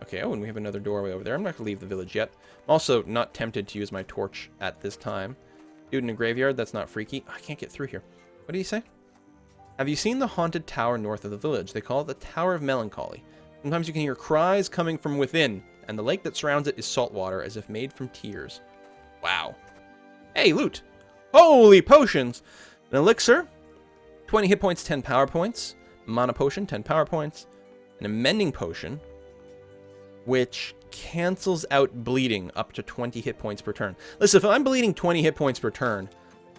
Okay, oh, and we have another doorway over there. I'm not going to leave the village yet. I'm also not tempted to use my torch at this time. Dude in a graveyard, that's not freaky. Oh, I can't get through here. What do you say? Have you seen the haunted tower north of the village? They call it the Tower of Melancholy. Sometimes you can hear cries coming from within, and the lake that surrounds it is salt water, as if made from tears. Wow. Hey, loot! Holy potions! An elixir, 20 hit points, 10 power points. Mana potion, 10 power points. An amending potion, which cancels out bleeding up to 20 hit points per turn. Listen, if I'm bleeding 20 hit points per turn,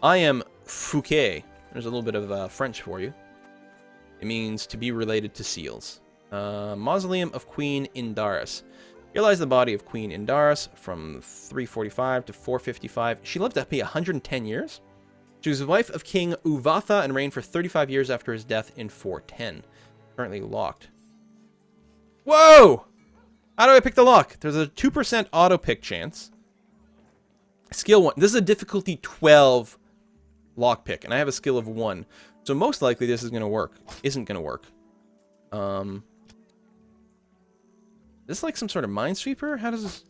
I am Fouquet. There's a little bit of French for you. It means to be related to seals. Mausoleum of Queen Indaris. Here lies the body of Queen Indaris from 345 to 455. She lived to be 110 years. She was the wife of King Uvatha and reigned for 35 years after his death in 410. Currently locked. Whoa! How do I pick the lock? There's a 2% auto pick chance. Skill 1. This is a difficulty 12 lock pick, and I have a skill of 1. So most likely this is going to work. Isn't going to work. This is like some sort of minesweeper? How does this...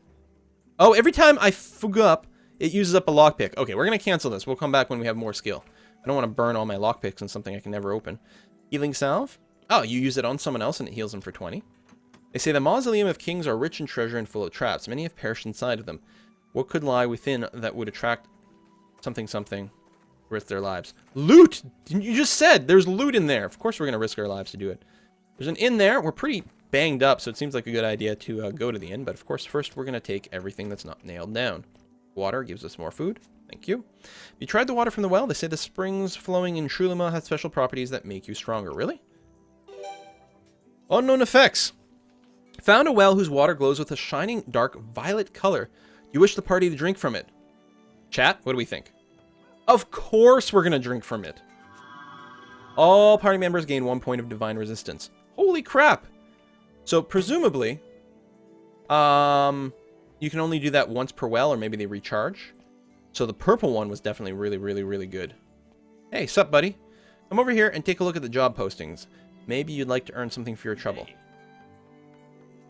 Oh, every time I fug up, it uses up a lockpick. Okay, we're going to cancel this. We'll come back when we have more skill. I don't want to burn all my lockpicks on something I can never open. Healing salve. Oh, you use it on someone else and it heals them for 20. They say the mausoleum of kings are rich in treasure and full of traps. Many have perished inside of them. What could lie within that would attract something worth their lives? Loot! You just said there's loot in there. Of course we're going to risk our lives to do it. There's an inn there. We're pretty banged up, so it seems like a good idea to go to the inn. But of course, first we're going to take everything that's not nailed down. Water gives us more food. Thank you. You tried the water from the well? They say the springs flowing in Xulima have special properties that make you stronger. Really? Unknown effects. Found a well whose water glows with a shining dark violet color. You wish the party to drink from it. Chat, what do we think? Of course we're going to drink from it. All party members gain 1 point of divine resistance. Holy crap. So presumably, you can only do that once per well, or maybe they recharge. So the purple one was definitely really good. Hey, sup, buddy? Come over here and take a look at the job postings. Maybe you'd like to earn something for your trouble. Hey.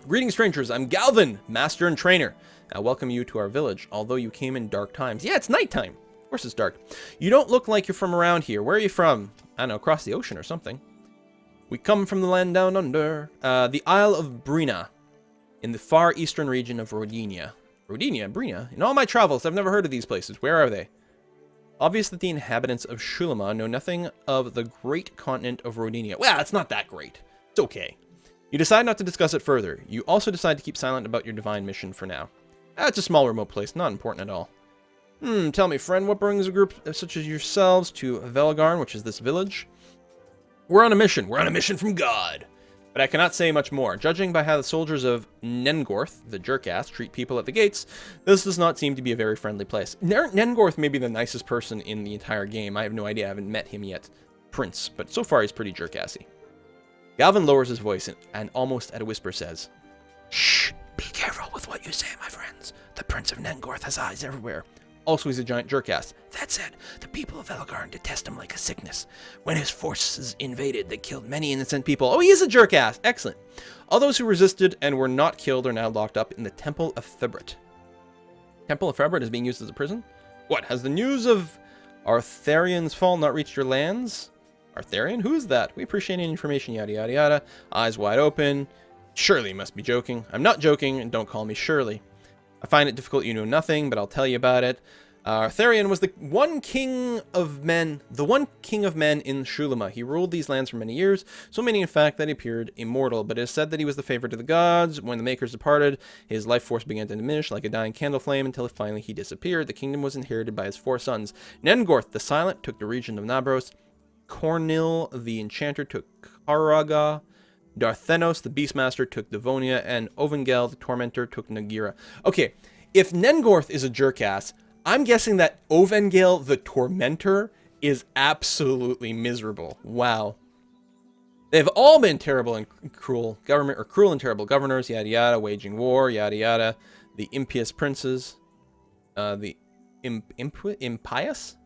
Greetings, strangers. I'm Galvin, master and trainer. I welcome you to our village, although you came in dark times. Yeah, it's nighttime. Of course it's dark. You don't look like you're from around here. Where are you from? I don't know, across the ocean or something. We come from the land down under. The Isle of Brina, in the far eastern region of Rodinia. Rodinia? Brina? In all my travels, I've never heard of these places. Where are they? Obvious that the inhabitants of Xulima know nothing of the great continent of Rodinia. Well, it's not that great. It's okay. You decide not to discuss it further. You also decide to keep silent about your divine mission for now. It's a small remote place, not important at all. Tell me, friend, what brings a group such as yourselves to Velagarn, which is this village? We're on a mission. We're on a mission from God. But I cannot say much more. Judging by how the soldiers of Nengorth, the jerkass, treat people at the gates, this does not seem to be a very friendly place. Nengorth may be the nicest person in the entire game. I have no idea. I haven't met him yet. prince, but so far he's pretty jerk-assy. Galvin lowers his voice and almost at a whisper says, "Shh, be careful with what you say, my friends. The Prince of Nengorth has eyes everywhere. Also, he's a giant jerk-ass. That said, the people of Elgarn detest him like a sickness. When his forces invaded, they killed many innocent people." Oh, he is a jerk-ass. Excellent. All those who resisted and were not killed are now locked up in the Temple of Febrit. Temple of Febrit is being used as a prison? What, has the news of Artharian's fall not reached your lands? Artharian? Who is that? We appreciate any information, yada yada yada. Eyes wide open. Shirley must be joking. I'm not joking, and don't call me Shirley. I find it difficult, you know nothing, but I'll tell you about it. Artharian was the one king of men in Xulima. He ruled these lands for many years, so many in fact that he appeared immortal, but it is said that he was the favorite of the gods. When the makers departed, his life force began to diminish like a dying candle flame until finally he disappeared. The kingdom was inherited by his 4 sons. Nengorth the Silent took the region of Nabros. Cornil the Enchanter took Karaga. Darthenos the Beastmaster took Devonia, and Ovengel the Tormentor took Nagira. Okay, if Nengorth is a jerkass, I'm guessing that Ovengel the Tormentor is absolutely miserable. Wow. They've all been terrible and cruel government, or cruel and terrible governors, yada yada, waging war, yada yada. The impious princes, the impious,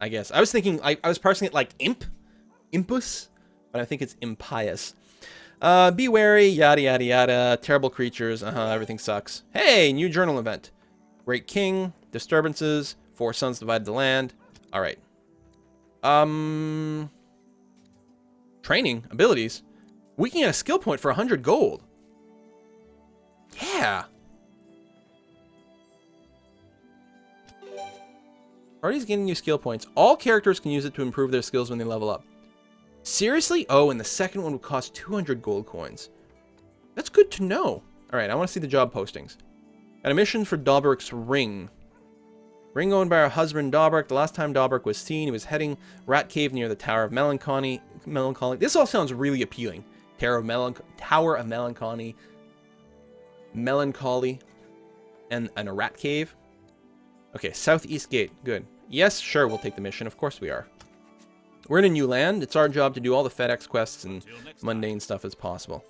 I guess. I was thinking, I was parsing it like impus, but I think it's impious. Be wary, yada yada yada. Terrible creatures, everything sucks. Hey, new journal event. Great king, disturbances, 4 sons divided the land. All right. Training, abilities. We can get a skill point for 100 gold. Yeah. Party's getting you skill points. All characters can use it to improve their skills when they level up. Seriously? Oh, and the second one would cost 200 gold coins. That's good to know. All right, I want to see the job postings. Got a mission for Dauberk's Ring. Ring owned by our husband Dauberk. The last time Dauberk was seen, he was heading Rat Cave near the Tower of Melancholy. This all sounds really appealing. Tower of Melancholy. Melancholy. And a Rat Cave. Okay, Southeast Gate. Good. Yes, sure, we'll take the mission. Of course we are. We're in a new land. It's our job to do all the FedEx quests and mundane stuff as possible.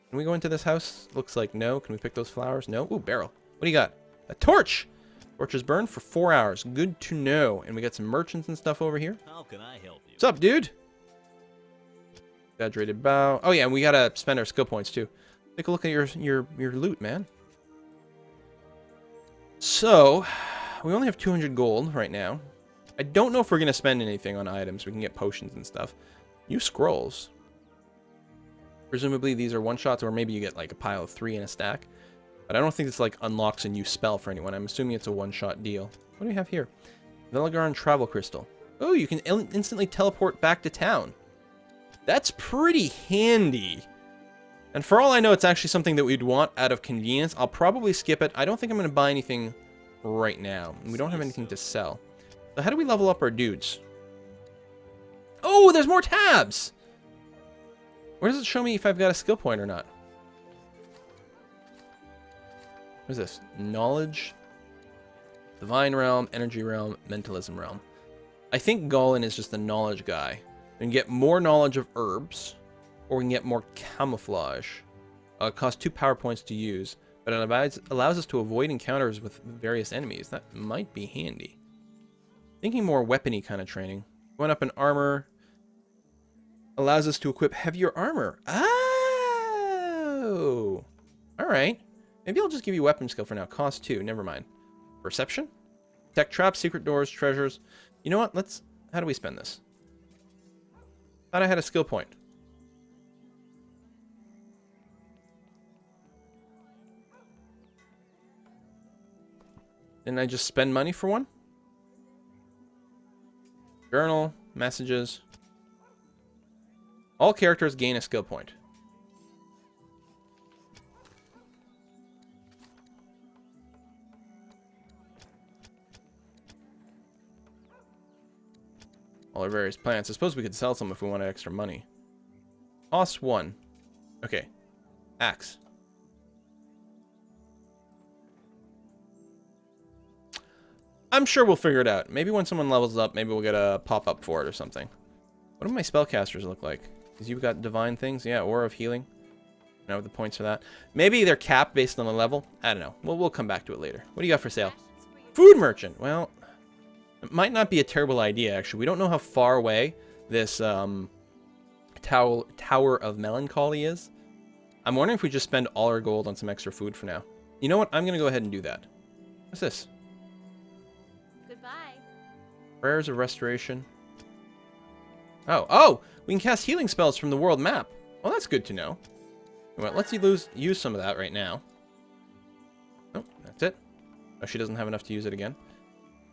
Can we go into this house? Looks like no. Can we pick those flowers? No. Ooh, barrel. What do you got? A torch! Torches burn for 4 hours. Good to know. And we got some merchants and stuff over here. How can I help you? What's up, dude? Exaggerated bow. Oh, yeah, and we gotta spend our skill points, too. Take a look at your loot, man. So, we only have 200 gold right now. I don't know if we're going to spend anything on items. We can get potions and stuff. Use scrolls. Presumably these are one-shots, or maybe you get like a pile of 3 in a stack. But I don't think this like unlocks a new spell for anyone. I'm assuming it's a one-shot deal. What do we have here? Velgarn Travel Crystal. Oh, you can instantly teleport back to town. That's pretty handy. And for all I know, it's actually something that we'd want out of convenience. I'll probably skip it. I don't think I'm going to buy anything right now. We don't have anything to sell. So how do we level up our dudes? Oh, there's more tabs! Where does it show me if I've got a skill point or not? What is this? Knowledge, Divine Realm, Energy Realm, Mentalism Realm. I think Gollin is just the knowledge guy. We can get more knowledge of herbs, or we can get more camouflage. It costs 2 power points to use, but it allows us to avoid encounters with various enemies. That might be handy. Thinking more weapony kind of training. Going up in armor allows us to equip heavier armor. Oh! Alright. Maybe I'll just give you weapon skill for now. Cost 2. Never mind. Perception? Tech traps, secret doors, treasures. You know what? How do we spend this? Thought I had a skill point. Didn't I just spend money for one? Journal, messages. All characters gain a skill point. All our various plants. I suppose we could sell some if we wanted extra money. Cost 1. Okay. Axe. I'm sure we'll figure it out. Maybe when someone levels up, maybe we'll get a pop-up for it or something. What do my spellcasters look like? Because you've got divine things. Yeah, Aura of Healing. I don't have the points for that. Maybe they're capped based on the level. I don't know. We'll come back to it later. What do you got for sale? Food merchant. Well, it might not be a terrible idea, actually. We don't know how far away this Tower of Melancholy is. I'm wondering if we just spend all our gold on some extra food for now. You know what? I'm going to go ahead and do that. What's this? Goodbye. Prayers of Restoration. Oh! We can cast healing spells from the world map. Well, that's good to know. Well, let's use some of that right now. Oh, that's it. Oh, she doesn't have enough to use it again.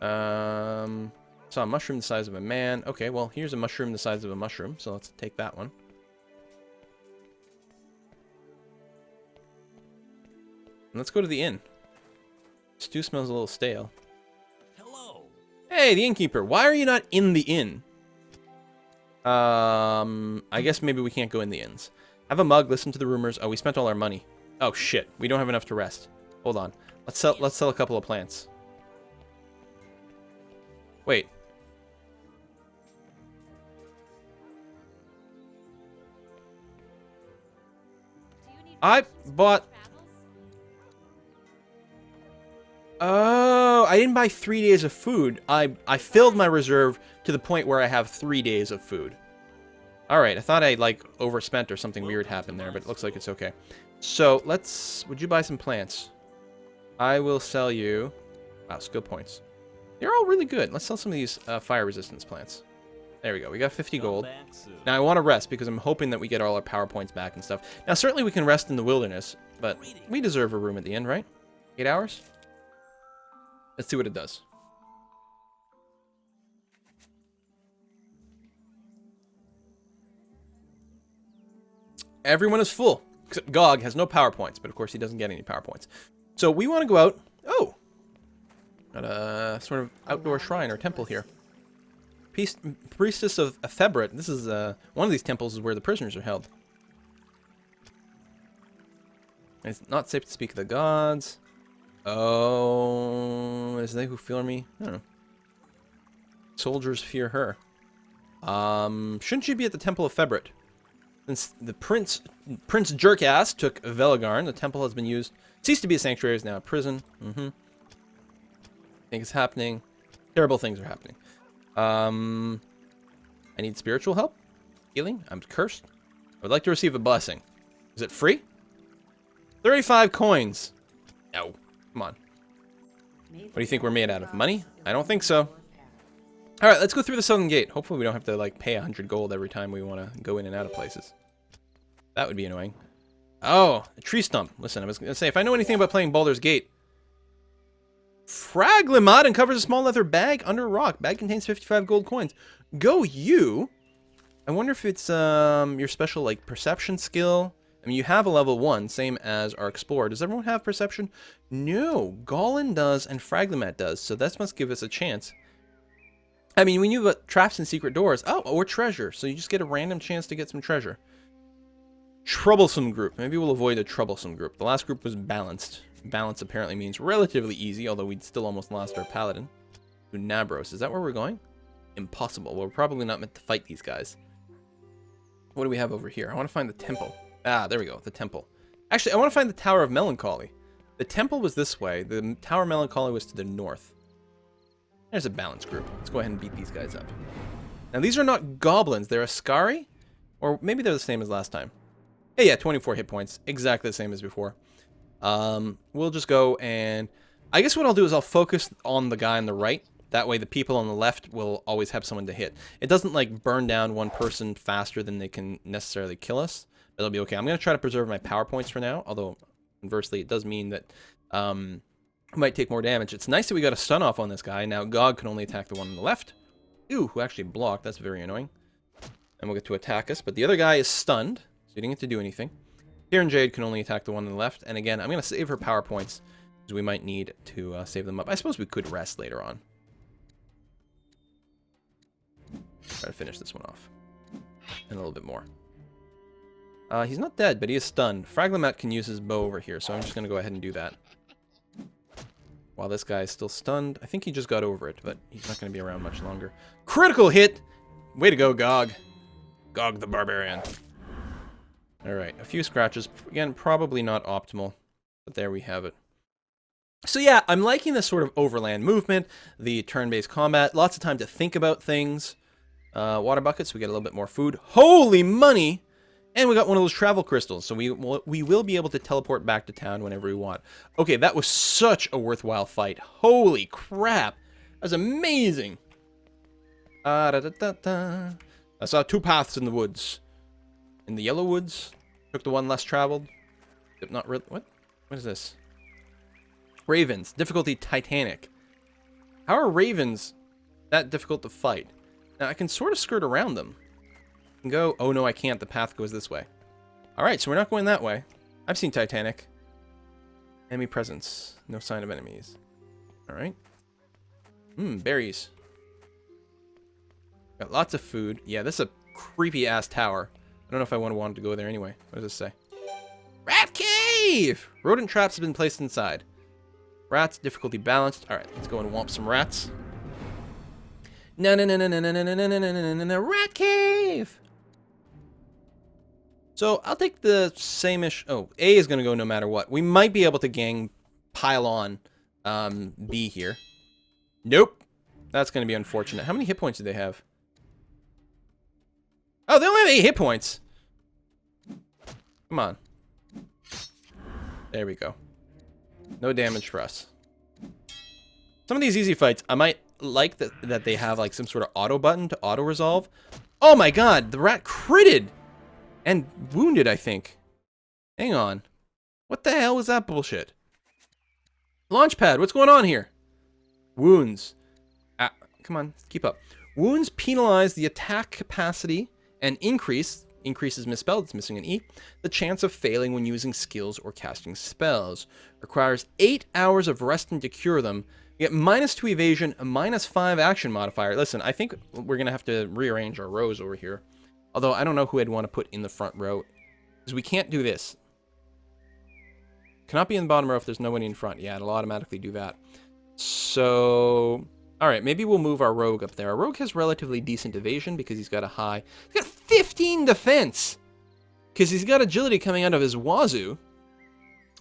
Saw a mushroom the size of a man. Okay, well, here's a mushroom the size of a mushroom, so let's take that one. And let's go to the inn. Stew smells a little stale. Hello. Hey, the innkeeper. Why are you not in the inn? I guess maybe we can't go in the inns. Have a mug, listen to the rumors. Oh, we spent all our money. Oh, shit. We don't have enough to rest. Hold on. Let's sell a couple of plants. Wait. I bought... Oh, I didn't buy 3 days of food. I filled my reserve to the point where I have 3 days of food. Alright, I thought I, like, overspent or something weird happened there, but it looks like it's okay. So, would you buy some plants? I will sell you... Wow, skill points. They're all really good. Let's sell some of these fire resistance plants. There we go. We got 50 gold. Now, I want to rest because I'm hoping that we get all our power points back and stuff. Now, certainly we can rest in the wilderness, but we deserve a room at the end, right? 8 hours? Let's see what it does. Everyone is full, except GOG has no power points, but of course he doesn't get any power points. So we want to go out. Oh! Got a sort of outdoor shrine or temple here. Priestess of Thebret. This is one of these temples is where the prisoners are held. It's not safe to speak of the gods. Oh, is they who fear me? I don't know. Soldiers fear her. Shouldn't she be at the Temple of Thebret? Since the Prince Jerkass took Velagarn, the temple has been ceased to be a sanctuary, is now a prison. I think it's happening. Terrible things are happening. I need spiritual help. Healing. I'm cursed. I would like to receive a blessing. Is it free? 35 coins. No. Come on. What do you think we're made out of? Money? I don't think so. Alright, let's go through the southern gate. Hopefully we don't have to, like, pay 100 gold every time we want to go in and out of places. That would be annoying. Oh, a tree stump. Listen, I was going to say, if I know anything about playing Baldur's Gate... Fraglimod uncovers a small leather bag under a rock. Bag contains 55 gold coins. Go you! I wonder if it's your special, like, perception skill... I mean, you have a level 1, same as our Explorer. Does everyone have perception? No. Gollin does and Fraglemat does, so that must give us a chance. I mean, we knew about traps and secret doors. Oh, or treasure. So you just get a random chance to get some treasure. Troublesome group. Maybe we'll avoid a troublesome group. The last group was balanced. Balance apparently means relatively easy, although we'd still almost lost our paladin. To Nabros. Is that where we're going? Impossible. Well, we're probably not meant to fight these guys. What do we have over here? I want to find the temple. Ah, there we go, the temple. Actually, I want to find the Tower of Melancholy. The temple was this way. The Tower of Melancholy was to the north. There's a balance group. Let's go ahead and beat these guys up. Now, these are not goblins. They're Ascari? Or maybe they're the same as last time. Hey, yeah, 24 hit points. Exactly the same as before. We'll just go and... I guess what I'll do is I'll focus on the guy on the right. That way the people on the left will always have someone to hit. It doesn't, like, burn down one person faster than they can necessarily kill us. It'll be okay. I'm going to try to preserve my power points for now, although, conversely, it does mean that I might take more damage. It's nice that we got a stun off on this guy. Now, GOG can only attack the one on the left. Ooh, who actually blocked. That's very annoying. And we'll get to attack us. But the other guy is stunned, so he didn't get to do anything. Here and Jade can only attack the one on the left. And again, I'm going to save her power points, because we might need to save them up. I suppose we could rest later on. Try to finish this one off. And a little bit more. He's not dead, but he is stunned. Fraglemat can use his bow over here, so I'm just going to go ahead and do that. While this guy is still stunned. I think he just got over it, but he's not going to be around much longer. Critical hit! Way to go, GOG. GOG the Barbarian. Alright, a few scratches. Again, probably not optimal, but there we have it. So yeah, I'm liking this sort of overland movement, the turn-based combat, lots of time to think about things. Water buckets, we get a little bit more food. Holy money! And we got one of those travel crystals, so we will be able to teleport back to town whenever we want. Okay, that was such a worthwhile fight. Holy crap! That was amazing! I saw two paths in the woods. In the yellow woods, took the one less traveled. Not really. What? What is this? Ravens. Difficulty Titanic. How are ravens that difficult to fight? Now, I can sort of skirt around them. I can go... Oh, no, I can't. The path goes this way. Alright, so we're not going that way. I've seen Titanic. Enemy presence. No sign of enemies. Alright. Berries. Got lots of food. Yeah, this is a creepy-ass tower. I don't know if I wanted to go there anyway. What does this say? Rat cave! Rodent traps have been placed inside. Rats, difficulty balanced. Alright, let's go and womp some rats. No, rat cave! So, I'll take the same-ish... Oh, A is going to go no matter what. We might be able to gang pile on B here. Nope. That's going to be unfortunate. How many hit points do they have? Oh, they only have 8 hit points. Come on. There we go. No damage for us. Some of these easy fights, I might like that they have like some sort of auto button to auto resolve. Oh my god, the rat critted! And wounded, I think. Hang on. What the hell was that bullshit? Launchpad, what's going on here? Wounds. Come on, keep up. Wounds penalize the attack capacity and increases misspelled, it's missing an E, the chance of failing when using skills or casting spells. Requires 8 hours of resting to cure them. You get -2 evasion, a -5 action modifier. Listen, I think we're going to have to rearrange our rows over here. Although, I don't know who I'd want to put in the front row. Because we can't do this. Cannot be in the bottom row if there's nobody in front. Yeah, it'll automatically do that. So... Alright, maybe we'll move our rogue up there. Our rogue has relatively decent evasion because he's got a high... He's got 15 defense! Because he's got agility coming out of his wazoo.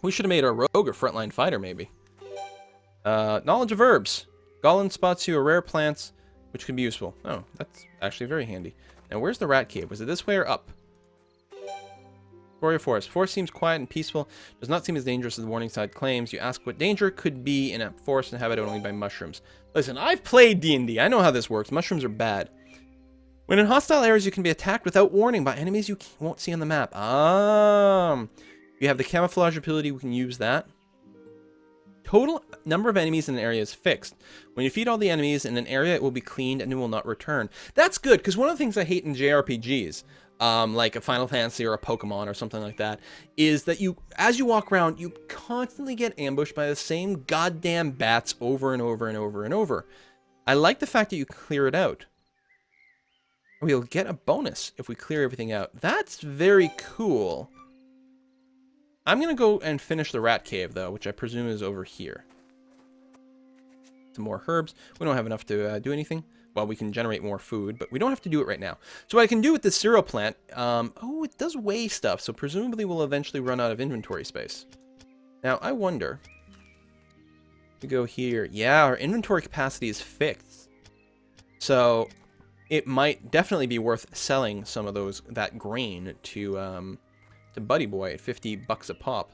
We should have made our rogue a frontline fighter, maybe. Knowledge of herbs. Gollin spots you a rare plants, which could be useful. Oh, that's actually very handy. Now, where's the rat cave? Was it this way or up? Warrior Forest. Forest seems quiet and peaceful. Does not seem as dangerous as the warning side claims. You ask what danger could be in a forest inhabited only by mushrooms. Listen, I've played D&D. I know how this works. Mushrooms are bad. When in hostile areas, you can be attacked without warning by enemies you won't see on the map. You have the camouflage ability. We can use that. Total number of enemies in an area is fixed. When you feed all the enemies in an area, it will be cleaned and it will not return. That's good, because one of the things I hate in JRPGs, like a Final Fantasy or a Pokemon or something like that, is that as you walk around, you constantly get ambushed by the same goddamn bats over and over and over and over. I like the fact that you clear it out. We'll get a bonus if we clear everything out. That's very cool. I'm going to go and finish the rat cave, though, which I presume is over here. Some more herbs. We don't have enough to do anything. Well, we can generate more food, but we don't have to do it right now. So what I can do with this cereal plant... oh, it does weigh stuff, so presumably we'll eventually run out of inventory space. Now, I wonder... We go here. Yeah, our inventory capacity is fixed. So, it might definitely be worth selling some of that grain to Buddy Boy at 50 bucks a pop.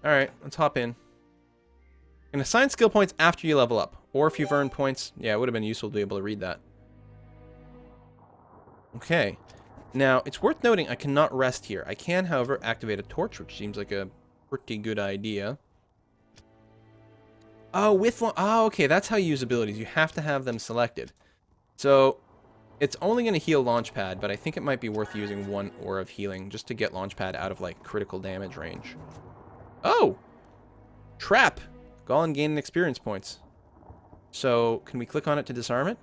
Alright, let's hop in. And assign skill points after you level up. Or if you've earned points. Yeah, it would have been useful to be able to read that. Okay. Now, it's worth noting I cannot rest here. I can, however, activate a torch, which seems like a pretty good idea. Oh, okay, that's how you use abilities. You have to have them selected. So... It's only going to heal Launchpad, but I think it might be worth using one Aura of Healing just to get Launchpad out of, like, critical damage range. Oh! Trap! Gollin gaining experience points. So, can we click on it to disarm it?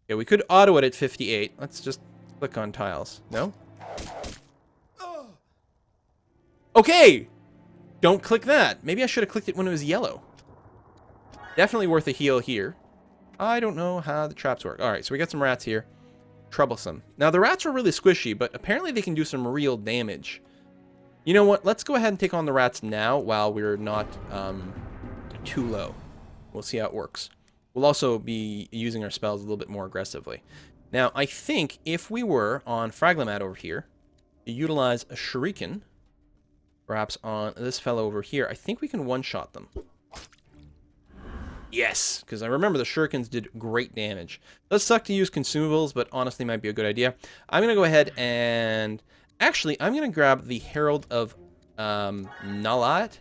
Yeah, we could auto it at 58. Let's just click on tiles. No? Okay! Don't click that. Maybe I should have clicked it when it was yellow. Definitely worth a heal here. I don't know how the traps work. Alright, so we got some rats here. Troublesome. Now, the rats are really squishy, but apparently they can do some real damage. You know what? Let's go ahead and take on the rats now while we're not too low. We'll see how it works. We'll also be using our spells a little bit more aggressively. Now, I think if we were on Fraglemat over here, to utilize a shuriken, perhaps on this fellow over here, I think we can one-shot them. Yes, because I remember the shurikens did great damage. Does suck to use consumables, but honestly might be a good idea. I'm going to go ahead and... Actually, I'm going to grab the Herald of Nalat,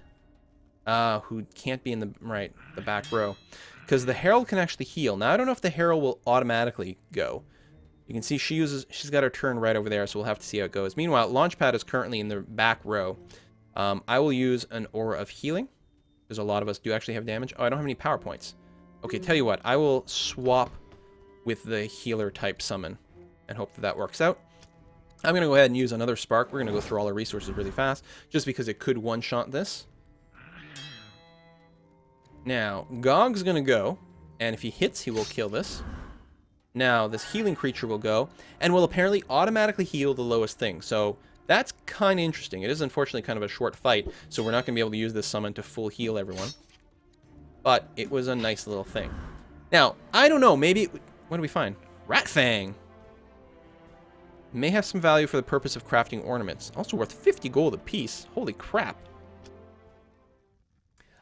who can't be in the back row. Because the Herald can actually heal. Now, I don't know if the Herald will automatically go. You can see she's got her turn right over there, so we'll have to see how it goes. Meanwhile, Launchpad is currently in the back row. I will use an Aura of Healing, because a lot of us do actually have damage. Oh, I don't have any power points. Okay, tell you what, I will swap with the healer type summon and hope that that works out. I'm going to go ahead and use another Spark. We're going to go through all our resources really fast, just because it could one-shot this. Now, GOG's going to go, and if he hits, he will kill this. Now, this healing creature will go, and will apparently automatically heal the lowest thing. So, that's kind of interesting. It is unfortunately kind of a short fight, so we're not going to be able to use this summon to full heal everyone. But it was a nice little thing. Now, I don't know, maybe... What do we find? Rat Fang! May have some value for the purpose of crafting ornaments. Also worth 50 gold apiece. Holy crap.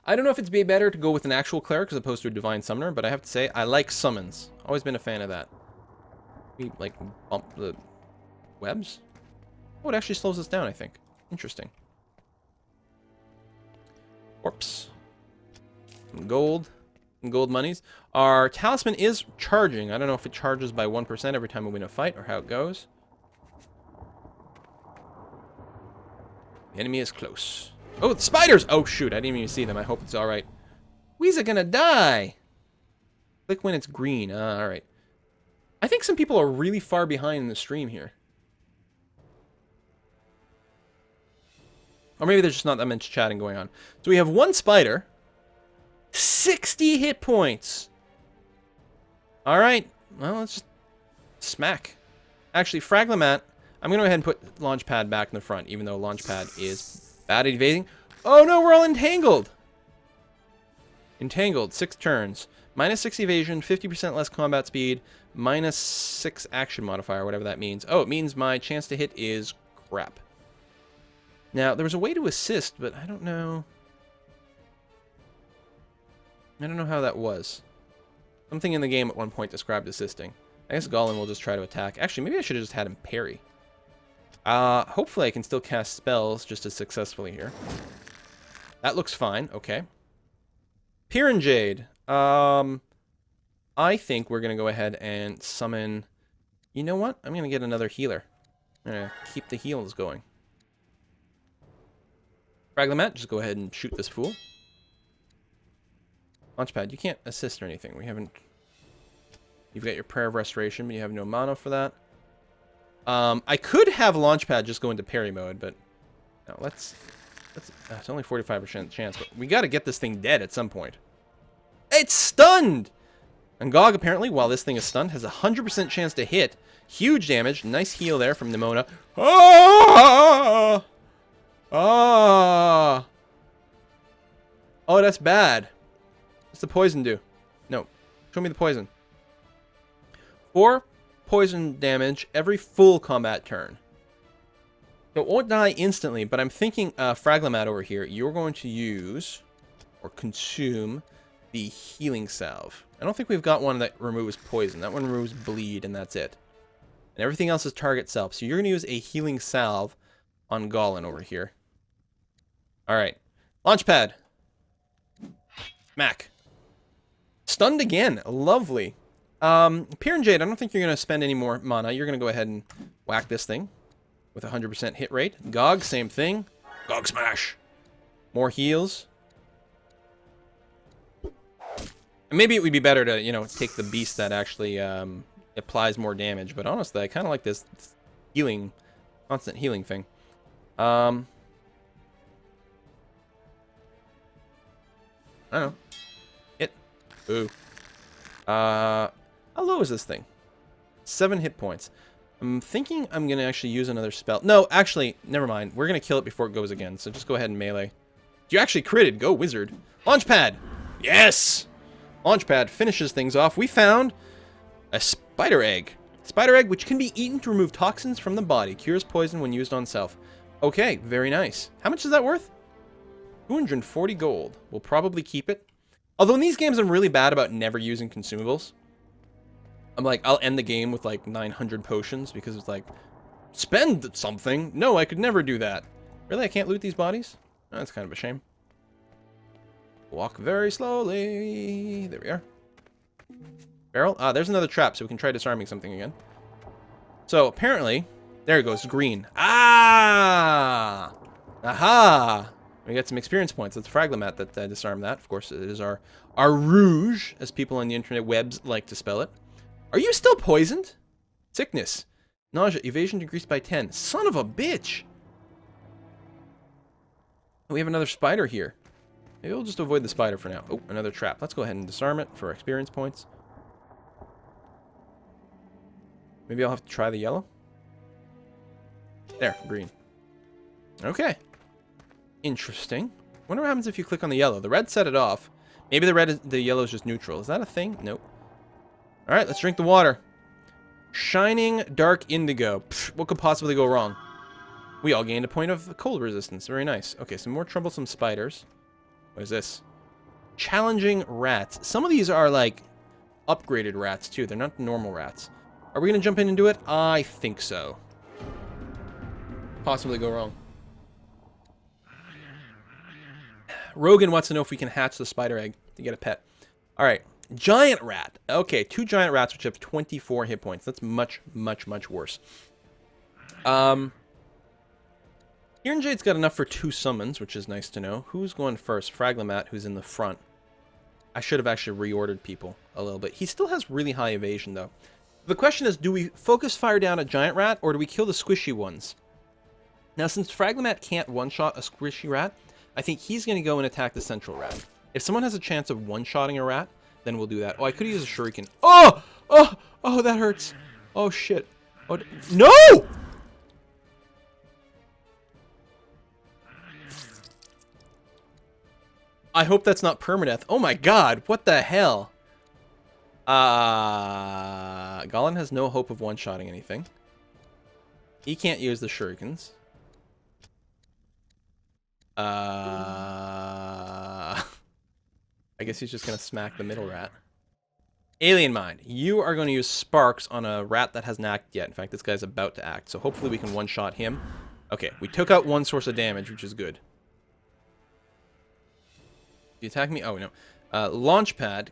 I don't know if it's better to go with an actual cleric as opposed to a divine summoner, but I have to say, I like summons. Always been a fan of that. We, like, bump the webs? Oh, it actually slows us down, I think. Interesting. Corpse. Some gold. Some gold monies. Our talisman is charging. I don't know if it charges by 1% every time we win a fight or how it goes. The enemy is close. Oh, the spiders! Oh, shoot. I didn't even see them. I hope it's alright. We's gonna die! Click when it's green. Alright. I think some people are really far behind in the stream here. Or maybe there's just not that much chatting going on. So we have one spider. 60 hit points! Alright. Well, let's just smack. Actually, Fraglemat, I'm going to go ahead and put Launchpad back in the front, even though Launchpad is bad at evading. Oh no, we're all entangled! Entangled, 6 turns. Minus 6 evasion, 50% less combat speed, minus 6 action modifier, whatever that means. Oh, it means my chance to hit is crap. Now, there was a way to assist, but I don't know. I don't know how that was. Something in the game at one point described assisting. I guess Gollum will just try to attack. Actually, maybe I should have just had him parry. Hopefully I can still cast spells just as successfully here. That looks fine. Okay. Piranjade. I think we're going to go ahead and summon... You know what? I'm going to get another healer. I'm going to keep the heals going. Fraglemat, just go ahead and shoot this fool. Launchpad, you can't assist or anything. We haven't... You've got your Prayer of Restoration, but you have no mana for that. I could have Launchpad just go into parry mode, but... No, let's it's only 45% chance, but we got to get this thing dead at some point. It's stunned! And GOG, apparently, while this thing is stunned, has a 100% chance to hit. Huge damage. Nice heal there from Nimona. Ah! Ah! Oh, that's bad. What's the poison do? No. Show me the poison. 4 poison damage every full combat turn. So it won't die instantly, but I'm thinking Fraglemat over here, you're going to use or consume the healing salve. I don't think we've got one that removes poison. That one removes bleed, and that's it. And everything else is target self. So you're going to use a healing salve on Gollin over here. Alright. Launchpad. Mac. Stunned again. Lovely. Piranjade, I don't think you're going to spend any more mana. You're going to go ahead and whack this thing with a 100% hit rate. GOG, same thing. GOG smash. More heals. And maybe it would be better to, you know, take the beast that actually applies more damage. But honestly, I kind of like this healing, constant healing thing. I don't know. Hit. Ooh. How low is this thing? 7 hit points. I'm thinking I'm going to actually use another spell. No, actually, never mind. We're going to kill it before it goes again, so just go ahead and melee. You actually critted. Go, wizard. Launchpad! Yes! Launchpad finishes things off. We found a spider egg. Spider egg, which can be eaten to remove toxins from the body. Cures poison when used on self. Okay, very nice. How much is that worth? 240 gold. We'll probably keep it. Although in these games, I'm really bad about never using consumables. I'm like, I'll end the game with like 900 potions because it's like, spend something. No, I could never do that. Really, I can't loot these bodies? Oh, that's kind of a shame. Walk very slowly. There we are. Barrel? Ah, there's another trap, so we can try disarming something again. So, apparently, there it goes, green. Ah! Aha! We got some experience points. That's Fraglamat that disarmed that. Of course, it is our rouge, as people on the internet webs like to spell it. Are you still poisoned? Sickness. Nausea. Evasion decreased by 10. Son of a bitch! We have another spider here. Maybe we'll just avoid the spider for now. Oh, another trap. Let's go ahead and disarm it for experience points. Maybe I'll have to try the yellow. There, green. Okay. Interesting. Wonder what happens if you click on the yellow. The red set it off. Maybe the yellow is just neutral. Is that a thing? Nope. All right, let's drink the water. Shining dark indigo. Pfft, what could possibly go wrong? We all gained a point of cold resistance. Very nice. Okay, some more troublesome spiders. What is this? Challenging rats. Some of these are like upgraded rats too. They're not normal rats. Are we gonna jump in and do it? I think so. Possibly go wrong. Rogan wants to know if we can hatch the spider egg to get a pet. All right. Giant rat. Okay, 2 giant rats which have 24 hit points. That's much, much, much worse. Iron Jade's got enough for 2 summons, which is nice to know. Who's going first? Fraglamat, who's in the front. I should have actually reordered people a little bit. He still has really high evasion, though. The question is, do we focus fire down at giant rat, or do we kill the squishy ones? Now, since Fraglamat can't one-shot a squishy rat, I think he's going to go and attack the central rat. If someone has a chance of one-shotting a rat, then we'll do that. Oh, I could use a shuriken. Oh! Oh! Oh, that hurts. Oh, shit. Oh, no! I hope that's not permadeath. Oh my god, what the hell? Gollin has no hope of one-shotting anything. He can't use the shurikens. I guess he's just gonna smack the middle rat. Alien Mind, you are going to use sparks on a rat that hasn't acted yet. In fact, this guy's about to act, so hopefully we can one-shot him. Okay, we took out one source of damage, which is good. You attack me? Oh, no. Launchpad.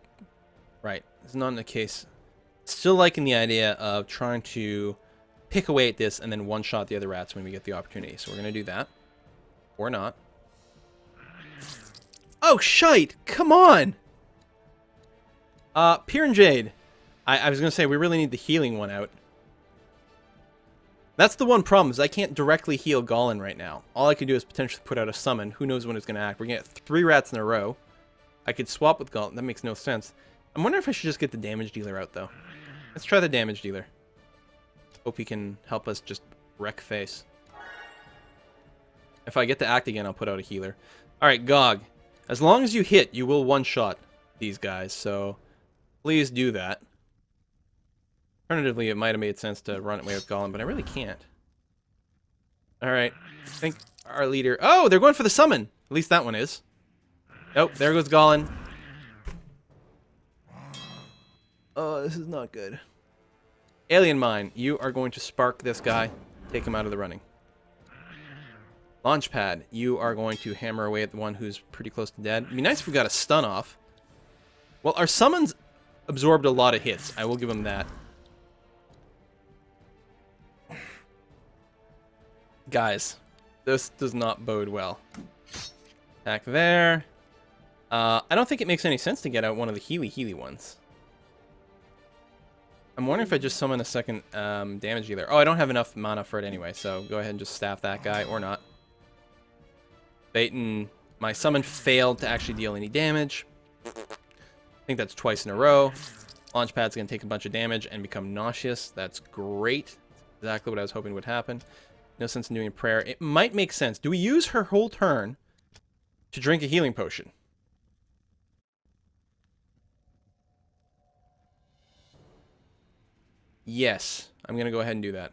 Right. It's not in the case. Still liking the idea of trying to pick away at this and then one-shot the other rats when we get the opportunity. So we're going to do that. Or not. Oh, shite! Come on! Pure Jade. I was going to say, we really need the healing one out. That's the one problem, is I can't directly heal Gollin right now. All I could do is potentially put out a summon. Who knows when it's going to act. We're going to get 3 rats in a row. I could swap with Gollin. That makes no sense. I'm wondering if I should just get the damage dealer out, though. Let's try the damage dealer. Hope he can help us just wreck face. If I get to act again, I'll put out a healer. Alright, GOG. As long as you hit, you will one-shot these guys, so please do that. Alternatively, it might have made sense to run away with Gollum, but I really can't. Alright. I think our leader... Oh, they're going for the summon! At least that one is. Oh, there goes Gollin. Oh, this is not good. Alien Mine, you are going to spark this guy. Take him out of the running. Launchpad, you are going to hammer away at the one who's pretty close to dead. It'd be nice if we got a stun off. Well, our summons absorbed a lot of hits. I will give him that. Guys, this does not bode well. Back there. I don't think it makes any sense to get out one of the healy ones. I'm wondering if I just summon a second damage dealer. Oh, I don't have enough mana for it anyway, so go ahead and just staff that guy, or not. Baton, my summon failed to actually deal any damage. I think that's twice in a row. Launchpad's going to take a bunch of damage and become nauseous. That's great. Exactly what I was hoping would happen. No sense in doing a prayer. It might make sense. Do we use her whole turn to drink a healing potion? Yes. I'm going to go ahead and do that.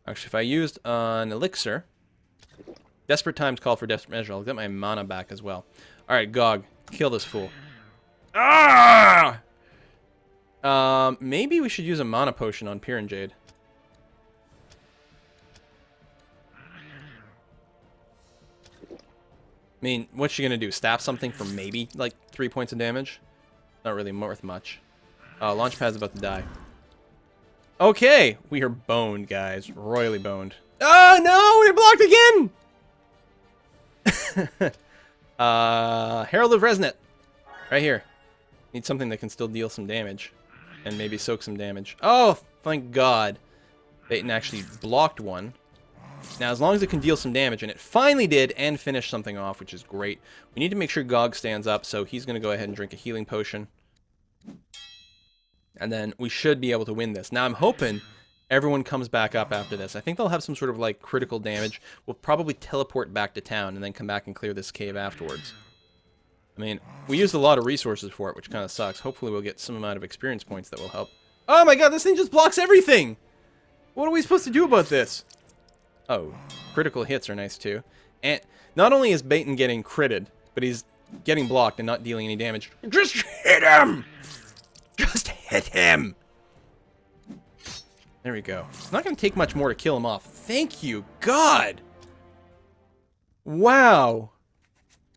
Actually, if I used an elixir, desperate times call for desperate measure. I'll get my mana back as well. Alright, GOG. Kill this fool. Ah! Maybe we should use a mana potion on Piran Jade. I mean, what's she gonna do? Stab something for maybe, like, 3 points of damage? Not really worth much. Launchpad's about to die. Okay! We are boned, guys. Royally boned. Oh, no! We're blocked again! Herald of Resnet. Right here. Need something that can still deal some damage. And maybe soak some damage. Oh, thank God. Peyton actually blocked one. Now, as long as it can deal some damage, and it finally did, and finish something off, which is great. We need to make sure GOG stands up, so he's going to go ahead and drink a healing potion. And then we should be able to win this. Now, I'm hoping everyone comes back up after this. I think they'll have some sort of, like, critical damage. We'll probably teleport back to town and then come back and clear this cave afterwards. I mean, we used a lot of resources for it, which kind of sucks. Hopefully we'll get some amount of experience points that will help. Oh my God, this thing just blocks everything! What are we supposed to do about this? Oh, critical hits are nice too. And not only is Baton getting critted, but he's getting blocked and not dealing any damage. Just hit him! Just hit him! There we go. It's not going to take much more to kill him off. Thank you, God! Wow.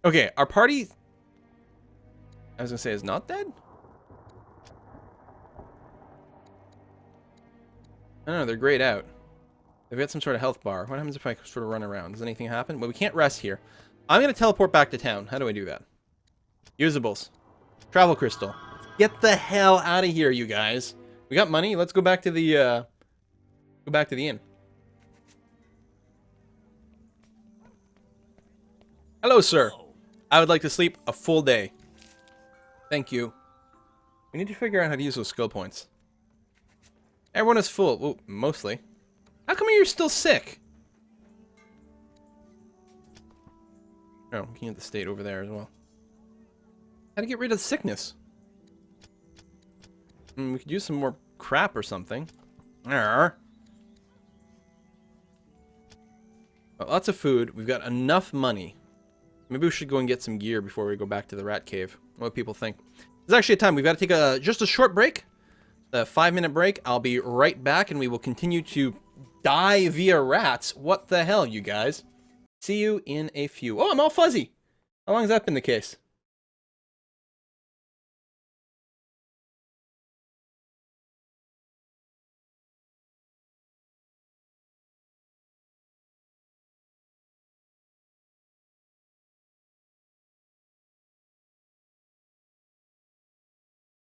Okay, our party, I was going to say, is not dead? I don't know, they're grayed out. They've got some sort of health bar. What happens if I sort of run around? Does anything happen? Well, we can't rest here. I'm going to teleport back to town. How do I do that? Usables. Travel crystal. Get the hell out of here, you guys. We got money. Let's go back to the, inn. Hello, sir. I would like to sleep a full day. Thank you. We need to figure out how to use those skill points. Everyone is full. Well, mostly. How come you're still sick? Oh, looking at the state over there as well. How to get rid of the sickness? We could use some more crap or something. Well, lots of food. We've got enough money. Maybe we should go and get some gear before we go back to the rat cave. What do people think? There's actually a time. We've got to take just a short break. A 5-minute break. I'll be right back, and we will continue to die via rats. What the hell, you guys? See you in a few. Oh, I'm all fuzzy. How long has that been the case?